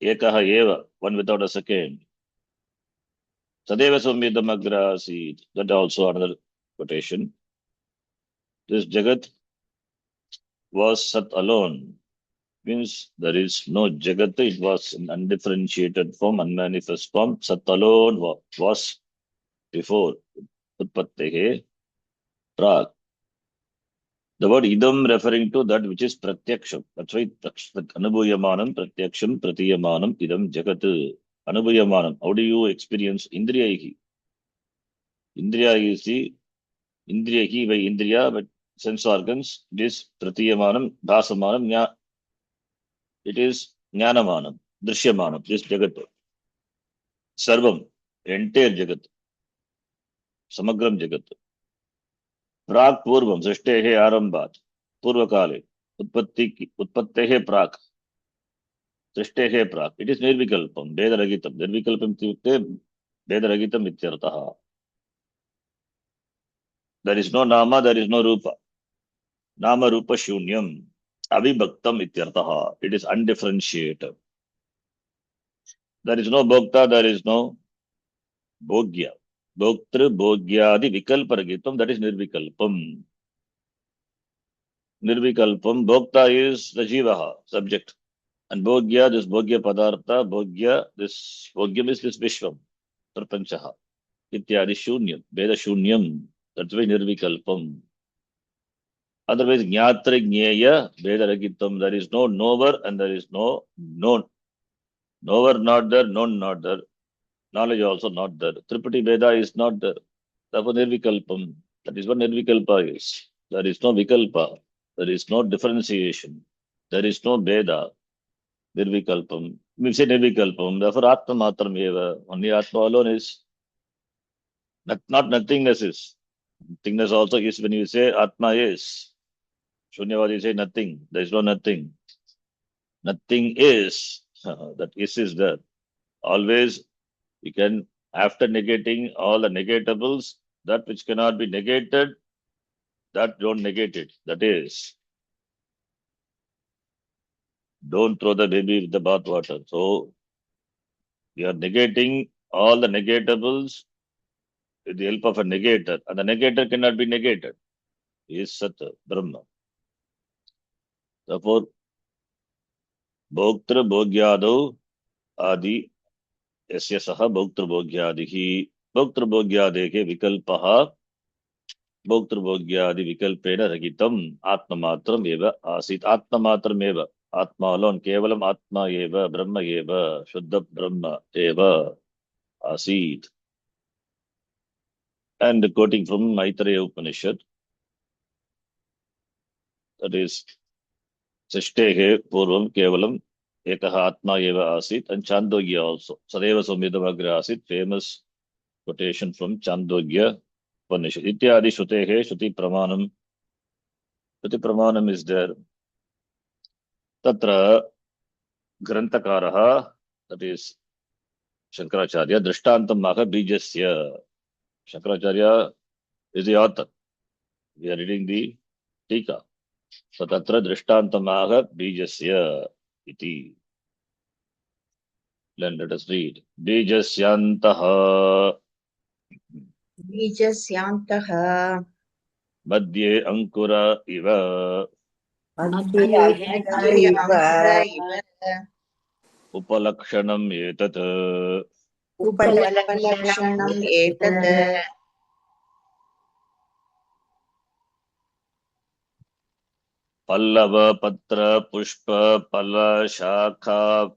Speaker 1: Ekaha Eva, one without a second. Sadeva Samvidam Agra Asid. That also another quotation. This Jagat was Sat alone. Means there is no Jagat, it was an undifferentiated form, unmanifest form. Sat alone was before Utpattehe Prak. The word idam referring to that which is pratyaksham. That's why Anubhuyamanam, pratyaksham, pratiyamanam, idam Jagat. Anubhuyamanam. How do you experience Indriyahi? Indriya is the Indriyahi by Indriya, but sense organs. It is pratiyamanam, dhasamanam, it is Jnanamanam, Drishyamanam, this Jagat. Sarvam, entire Jagat. Samagram Jagat. Prak Purvam, Sashtehe Arambat, Purvakale, Utpattehe Prak, Sashtehe Prak. It is Nirvikalpam, Vedaragitam. Nirvikalpam Tyukte, Vedaragitam Ityartaha. There is no Nama, there is no Rupa. Nama Rupa Shunyam, Avibhaktam Ityartaha. It is undifferentiated. There is no Bhokta, there is no Bhogya. Bhoktra Bhogyadi Vikalparagitam, that is Nirvikalpam. Nirvikalpam, Bhokta is the Jivaha, subject. And Bhogya, this Bhogya Padartha, Bhogya, this Bhogyam is this Vishwam, Prapanchaha. Ityadi Shunyam, Veda Shunyam, that's why Nirvikalpam. Otherwise, Jnatra Jnaya, Veda Ragitam, there is no knower and there is no known. Knower not there, known not there. Knowledge also not there. Tripati Veda is not there. Therefore, Nirvikalpam. That is what Nirvikalpa is. There is no Vikalpa. There is no differentiation. There is no Veda. Nirvikalpam. We say Nirvikalpam. Therefore, Atma Matram Eva. Only Atma alone is. Not nothingness is. Nothingness also is when you say Atma is. Shunyavadi say nothing. There is no nothing. Nothing is. That is there. Always you can, after negating all the negatables, that which cannot be negated, that don't negate it. That is, don't throw the baby with the bathwater. So, we are negating all the negatables with the help of a negator. And the negator cannot be negated. He is Sat, Brahma. Therefore, भोक्तृभोग्यादौ आदि यस्य सः भोक्तृभोग्यादिः भोक्तृभोग्यादेः विकल्पः भोक्तृभोग्यादिविकल्पेन रहितम् आत्ममात्रम् एव आसीत् आत्ममात्रमेव आत्मा alone केवलम् आत्मा एव ब्रह्म एव शुद्ध ब्रह्म एव आसीत्. And quoting from Maitreya Upanishad, that is Srishtehe Purvam Kevalam Ekaha Atma Eva Asit, and Chandogya also. Sadeva Somidamagra Asit, famous quotation from Chandogya Upanishad. Ityadi Shrutehe Shruti Pramanam. Shruti Pramanam is there. Tatra Grantakaraha, that is Shankaracharya, Drishtantam Maha Bijasya. Shankaracharya is the author. We are reading the Tika. So Tatra Drishtantamaha Bijasya iti. Then let us read. Bijasyantaha
Speaker 3: बीजस्यान्तः
Speaker 1: Madhye Ankura Iva
Speaker 2: मध्ये
Speaker 3: मध्ये अङ्कुर इव
Speaker 1: Upalakshanam Etat
Speaker 3: उपलक्षणम् एतत्
Speaker 1: Pallava Patra Pushpa Pala Shakha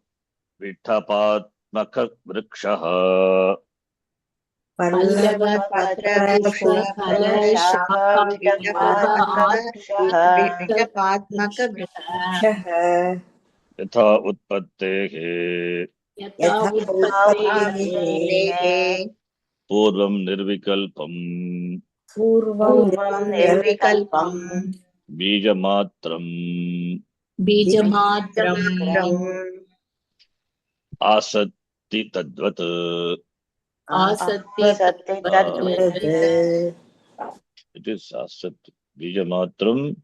Speaker 1: Vitapatmaka Vrikshaha
Speaker 2: Pallav पत्र पुष्प फल शाखा
Speaker 3: विटपात्मक वृक्षः
Speaker 1: Yatha Utpattehe
Speaker 2: यथा उत्पत्तेः
Speaker 1: Purvam Nirvikalpam
Speaker 3: पूर्वं निर्विकल्पम्
Speaker 1: Bijamatram
Speaker 2: बीजमात्रम्
Speaker 1: Asatti Tadvat.
Speaker 2: आसत्ति
Speaker 1: It is Asatti. Bijamatram.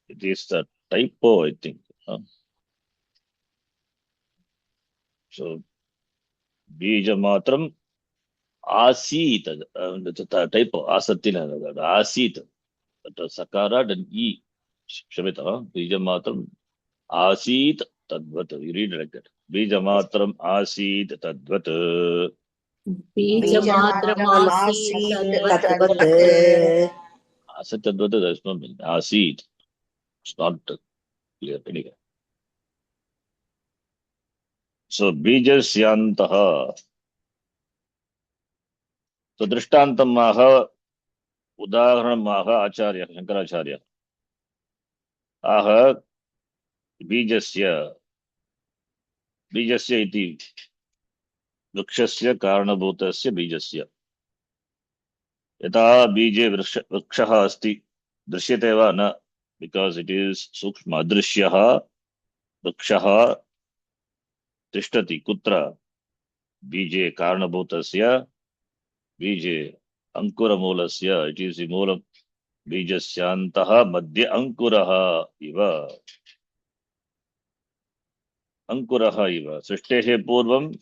Speaker 1: It is the typo, I think. So, Bijamatram Asit. That's a typo. Asatti. Asit. That was Sakara, then E. Shamita. Bijamatram Asit Tadvat. You read it like that. Bijamatram Asit Tadvat.
Speaker 2: बीजमात्रमासीत्
Speaker 3: तद्वत्
Speaker 1: Asat Tadvat, there is no meaning. Asit. It's not clear anyway. So, Bijasyantaha. So, Drishtantamaha, Udaharanamaha, Acharya, Shankaracharya. Aha, Bijasya. Bijasya iti. Vrikshasya karanabhutasya Bijasya. Yata Bije Vrikshaha asti. Drishyate va na. Because it is Sukshma. Drishyaha, Vrikshaha, Tishtati, Kutra. Bije karanabhutasya. Bije Ankura Moolasya. It is the Moolam. Bijasyantaha Madhya Ankuraha iva. Ankuraha iva. Srishtehe Purvam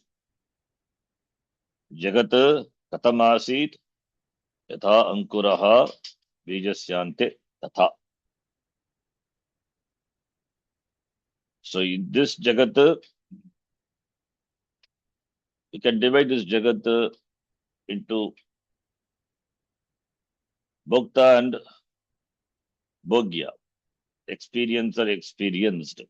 Speaker 1: Jagat Katamasit Yatha Ankuraha Bijasyante Tatha. So in this Jagat, you can divide this Jagat into Bhokta and Bhogya. Experiencer, experienced.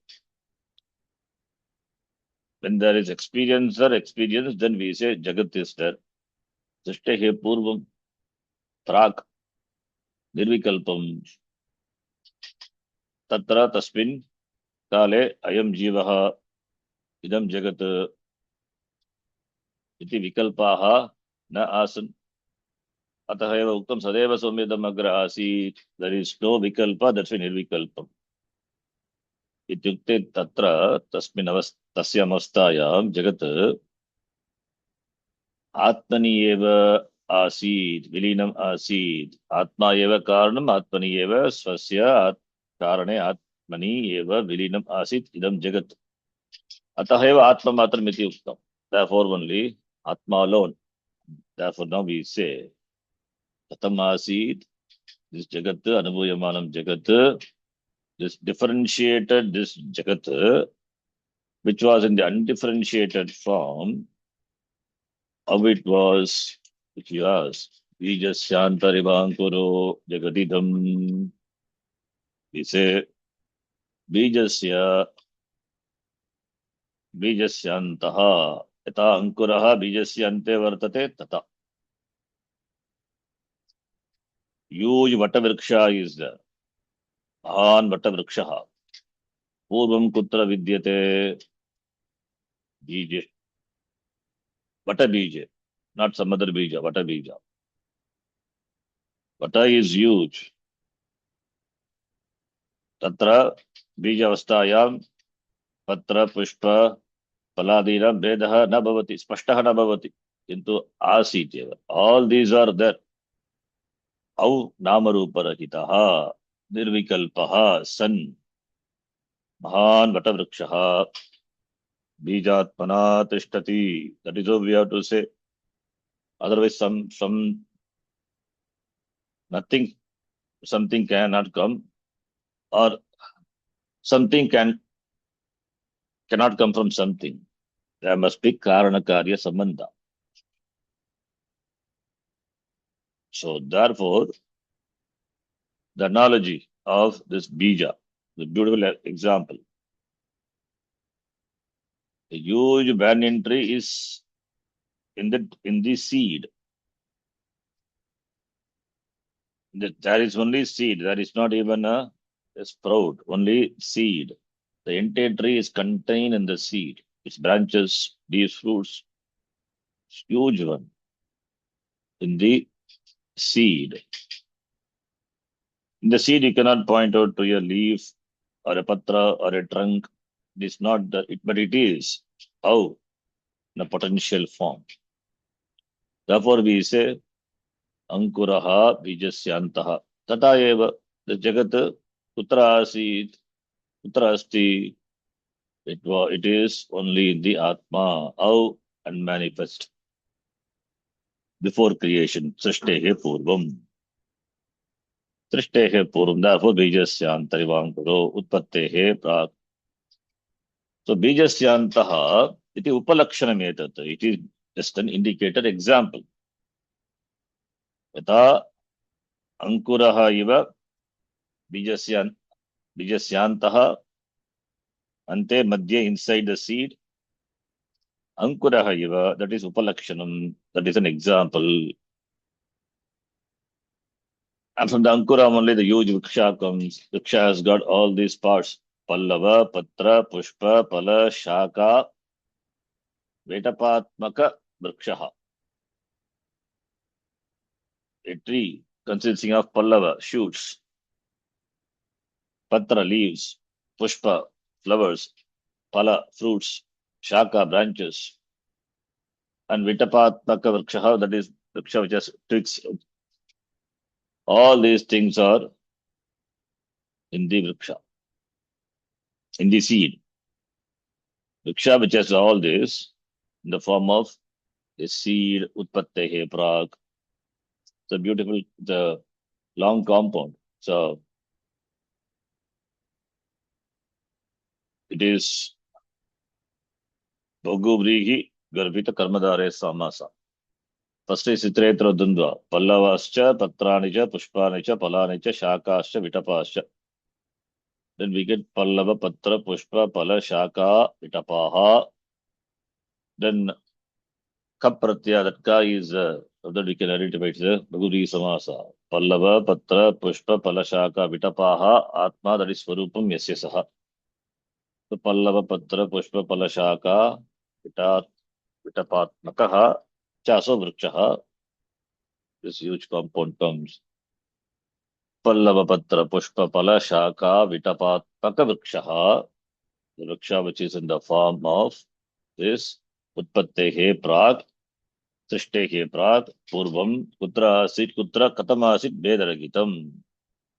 Speaker 1: When there is experiencer, experienced, then we say Jagat is there. Srishtehe Purvam Prak Nirvikalpam Tatra Tasmin Kale Ayam Jivaha Idam Jagat Iti Vikalpaha Na Asan Atah eva Uktam Sadeva Somedam Agra Asit. There is no Vikalpa, that's why Nirvikalpam. Ityukte Tatra Tasmin Tasya Avastayam Jagat Atmani eva Asit Vilinam Asit Atma eva Karanam Atmani eva Swasya Karane Atmani eva Vilinam Asit Idam Jagat. Atah eva Atma Matram iti Uktam. Therefore only Atma alone. Therefore now we say Katam Asit this Jagat, Anubhuyamanam Jagat, this differentiated this Jagat, which was in the undifferentiated form, how it was, which you asked, Bijasyantarivankuro Jagadidam. We say, Bijasya, Bijasyantaha, Yata Ankuraha, Bijasyante Vartate, Tata. Huge Vatavriksha is there. Mahan Vatavrikshaha. Purvam Kutra Vidyate Bija. Vata Bija. Not some other Bija, Vata Bija. Vata is huge. Tatra Bijavastayam Patra Pushpa Paladina Vedaha na bhavati. Spashtaha na bhavati. Into Asiteva. All these are there. How Namaruparahitaha Nirvikalpaha San Mahan Vatavrikshaha Bijatmana Tishtati. That is how we have to say. Otherwise, some nothing, something cannot come, or something cannot come from something. There must be Karana Karya Sambandha. So therefore, the analogy of this bija, the beautiful example. A huge banyan tree is in the seed. There is only seed. There is not even a sprout, only seed. The entire tree is contained in the seed. Its branches, these fruits, huge one in the seed. In the seed, you cannot point out to a leaf or a patra or a trunk. It is not but it is how in a potential form. Therefore, we say Ankuraha Bijasyantaha. Tata eva the Jagat Kutra Asit, Kutra Asti. It is only in the Atma, how and manifest before creation. Srishtahe Purvam. Srishtahe Purvam. Therefore, Bijasyantarivankuro Utpattehe Prak. So, Bijasyantaha, iti upalakshanam etat. It is just an indicator example. Yata Ankuraha iva Bijasyantaha ante madhye inside the seed. Ankuraha iva, that is upalakshanam, that is an example. And from the Ankura only the huge Vriksha comes. Vriksha has got all these parts. Pallava, Patra, Pushpa, Pala, Shaka, Vetapatmaka, Vrikshaha. A tree consisting of Pallava, shoots, Patra, leaves, Pushpa, flowers, Pala, fruits, Shaka, branches, and Vitapatmaka Vrikshaha, that is Vriksha which has twigs. All these things are in the Vriksha, in the seed. Vriksha which has all this in the form of a seed, Utpattehe Prak. It's a beautiful, the long compound. So it is Bhoguvrihi Garbhita Karmadare Samasa. First is Sitretra Dundva. Pallavascha, Patranicha, Pushpanicha, Palanicha, Shakascha, Vitapascha. Then we get Pallava, Patra, Pushpa, Pala, Shaka, Vitapaha. Then Kapratya, that ka is that we can identify it as Bhaguri Samasa. Pallava, Patra, Pushpa, Pala, Shaka, Vitapaha, Atma, that is Swarupam Yasyasaha. So Pallava, Patra, Pushpa, Pala, Shaka, Vitapatmakaha, Chaso Vrikshaha. This huge compound comes. Pallava, Patra, Pushpa, Pala, Shaka, Vitapatmaka Vrikshaha. The Vriksha which is in the form of this Utpattehe Prak. Srishtahe Prak, Purvam, Kutra Asit, Kutra Katamasit, Vedaragitam,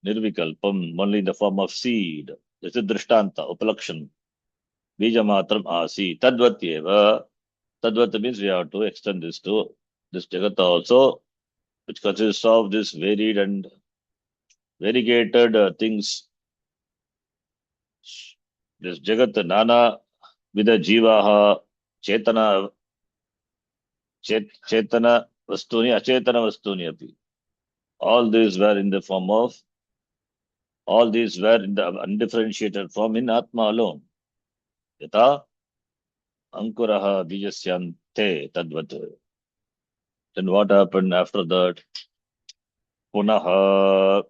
Speaker 1: Nirvikalpam, only in the form of seed. This is Drishtanta, Upalakshan. Bijamatram Asi, Tadvatyeva. Tadvat means we have to extend this to this Jagat also, which consists of this varied and variegated things. This Jagat Nana Vida Jivaha Chetana Chetana Vastuni Achetana Vastuni api. All these were in the form of, all these were in the undifferentiated form in Atma alone. Yata Ankuraha Bijasyante Tadvat. Then what happened after that? Punaha.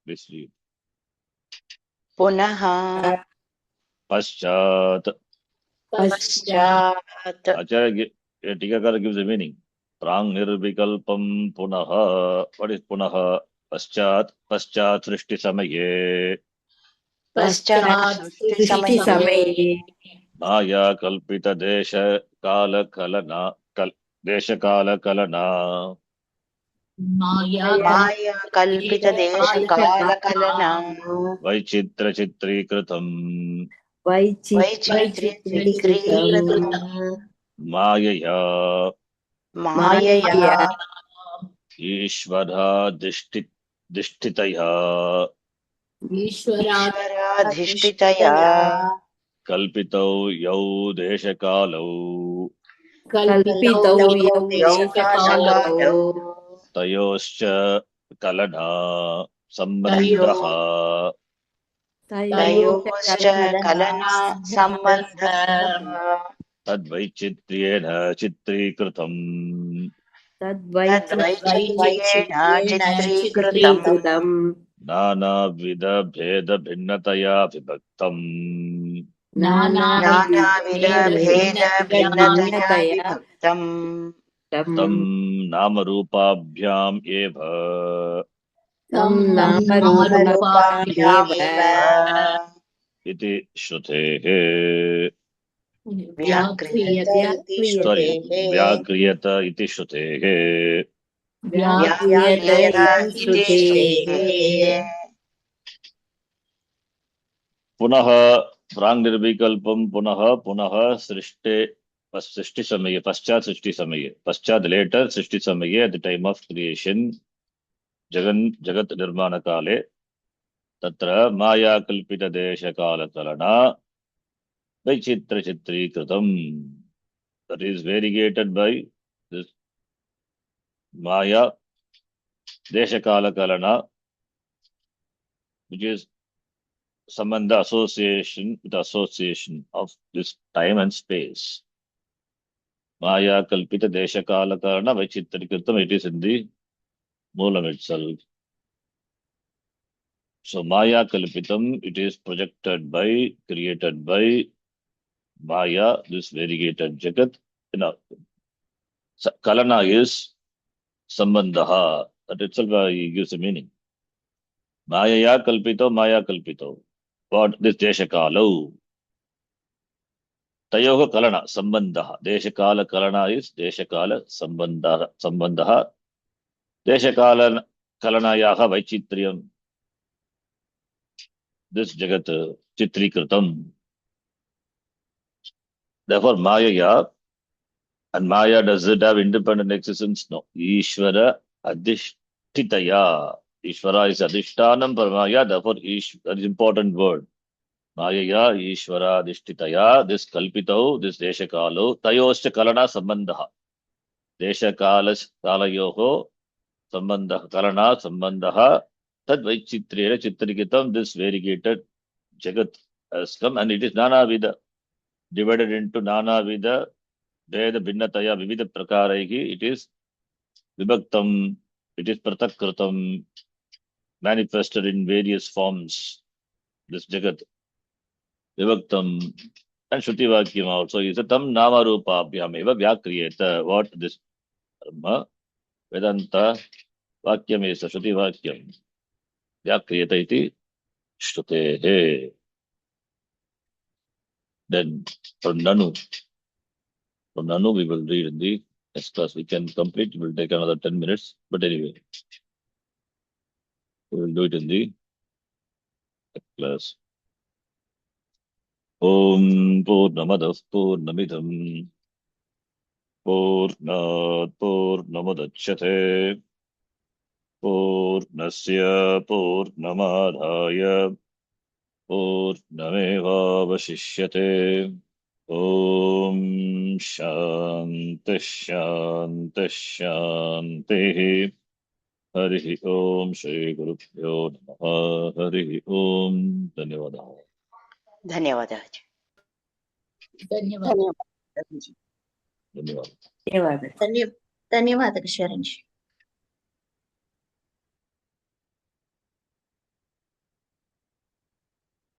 Speaker 1: Please read.
Speaker 3: Punaha
Speaker 1: Paschat.
Speaker 2: Paschat
Speaker 1: Acharya Tikakara gives a meaning. Prang nirvikalpam punaha. What is punaha? Paschat. Paschat srishti samaye.
Speaker 2: Paschat
Speaker 3: Srishti
Speaker 2: Samaye
Speaker 1: Maya kalpita desha kala kalana. Desha kala kalana.
Speaker 2: Maya
Speaker 3: Maya Kalpita Desha Kala Kalana
Speaker 1: Vaichitra chitrikritam.
Speaker 2: Vaichitri
Speaker 3: Vaichitrishrikritam
Speaker 1: Mayaya.
Speaker 3: Mayaya
Speaker 1: Ishvara dishtitaya.
Speaker 2: Ishvara
Speaker 3: Ishvaradhishtitaya
Speaker 1: Kalpitau yau desha kalau.
Speaker 2: Kalpitau
Speaker 3: Yaudeshakalau
Speaker 1: Tayoscha kalana
Speaker 2: Tayo
Speaker 1: sambandha.
Speaker 3: Tayoscha Kalana Sambandha
Speaker 1: Tadvaichitriyena chitrikritam.
Speaker 3: Tadvaichitriyena Chitrikritam
Speaker 2: Chitrikritam
Speaker 1: Nana vida bheda bhinnataya vibhaktam.
Speaker 2: Nana
Speaker 3: Nana Vida
Speaker 2: Veda
Speaker 3: Bheda Bhinnataya
Speaker 2: Vinnataya
Speaker 3: Vibhaktam
Speaker 1: Tam namarupabhyam eva.
Speaker 2: Tam
Speaker 3: Tam
Speaker 2: Namarupabhyam
Speaker 3: Namarupabhyameva
Speaker 1: Iti shrutehe.
Speaker 3: Vyakriyata iti
Speaker 1: Sorry,
Speaker 3: shrutehe
Speaker 1: vyakriyata iti shrutehe.
Speaker 2: Vyakriyata
Speaker 3: Vyakriyata
Speaker 2: iti
Speaker 3: iti
Speaker 2: Shrutehe
Speaker 3: shrutehe
Speaker 1: Punaha prang nirvikalpam punaha punaha srishti samaye paschat srishti samaye paschat later srishti samaye at the time of creation jagat nirmana kale tatra maya kalpita desha kala kalana vaichitra chitrikritam. That is variegated by this maya desha kala kalana, which is sambandha association with association of this time and space. Maya kalpita desha kala karana vaichitrikritam. It is in the moolam itself. So Maya kalpitam, it is projected by, created by Maya, this variegated jagat. Kalana is sambandha. That itself he gives a meaning. Maya kalpito, Maya kalpito. What this deshakalo? Tayoga kalana, sambandha. Deshakala kalana is deshakala sambandha. Deshakala kalanayaha vaichitriyam. This jagat chitrikritam. Therefore, Maya and Maya, does it have independent existence? No. Ishvara adhishtitaya. Ishvara is adhishtanam for Maya, therefore that is important word. Maya, Ishvara adhishtitaya, this kalpitau, this deshakalo, tayoscha kalana sambandha. Deshakalas kalayoho sambandha, kalana sambandha, tad vaichitrena chitrikitam, this variegated jagat has come, and it is Nana Vida, divided into Nana Vida, Veda Bhinnataya Vividha Prakaraihi, it is Vibhaktam, it is Pratakritam, manifested in various forms. This Jagat, Vibhaktam, and Shruti Vakyam also is a Tam Nama Rupa Abhyameva Vyakriyeta. What this Vedanta Vakyam is a Shruti Vakyam. Vyakriyeta iti Shrutehe. Then from Nanu we will read in the next class. We can complete, it will take another 10 minutes. But anyway, we will do it in the next class. Om Purnamadah Purnamidam Purnat Purnamudachyate पूर्णस्य पूर्णमादाय पूर्णमेवावशिष्यते। ॐ शान्तिः शान्तिः शान्तिः। हरिः ओम श्रीगुरुभ्यो नमः। हरिः ओम। धन्यवादः।
Speaker 3: ಧನ್ಯವಾದ.
Speaker 2: ಧನ್ಯವಾದ.
Speaker 1: ಧನ್ಯವಾದ.
Speaker 2: ಧನ್ಯವಾದ.
Speaker 4: ಧನ್ಯವಾದ ಶರಣ್ ಜಿ.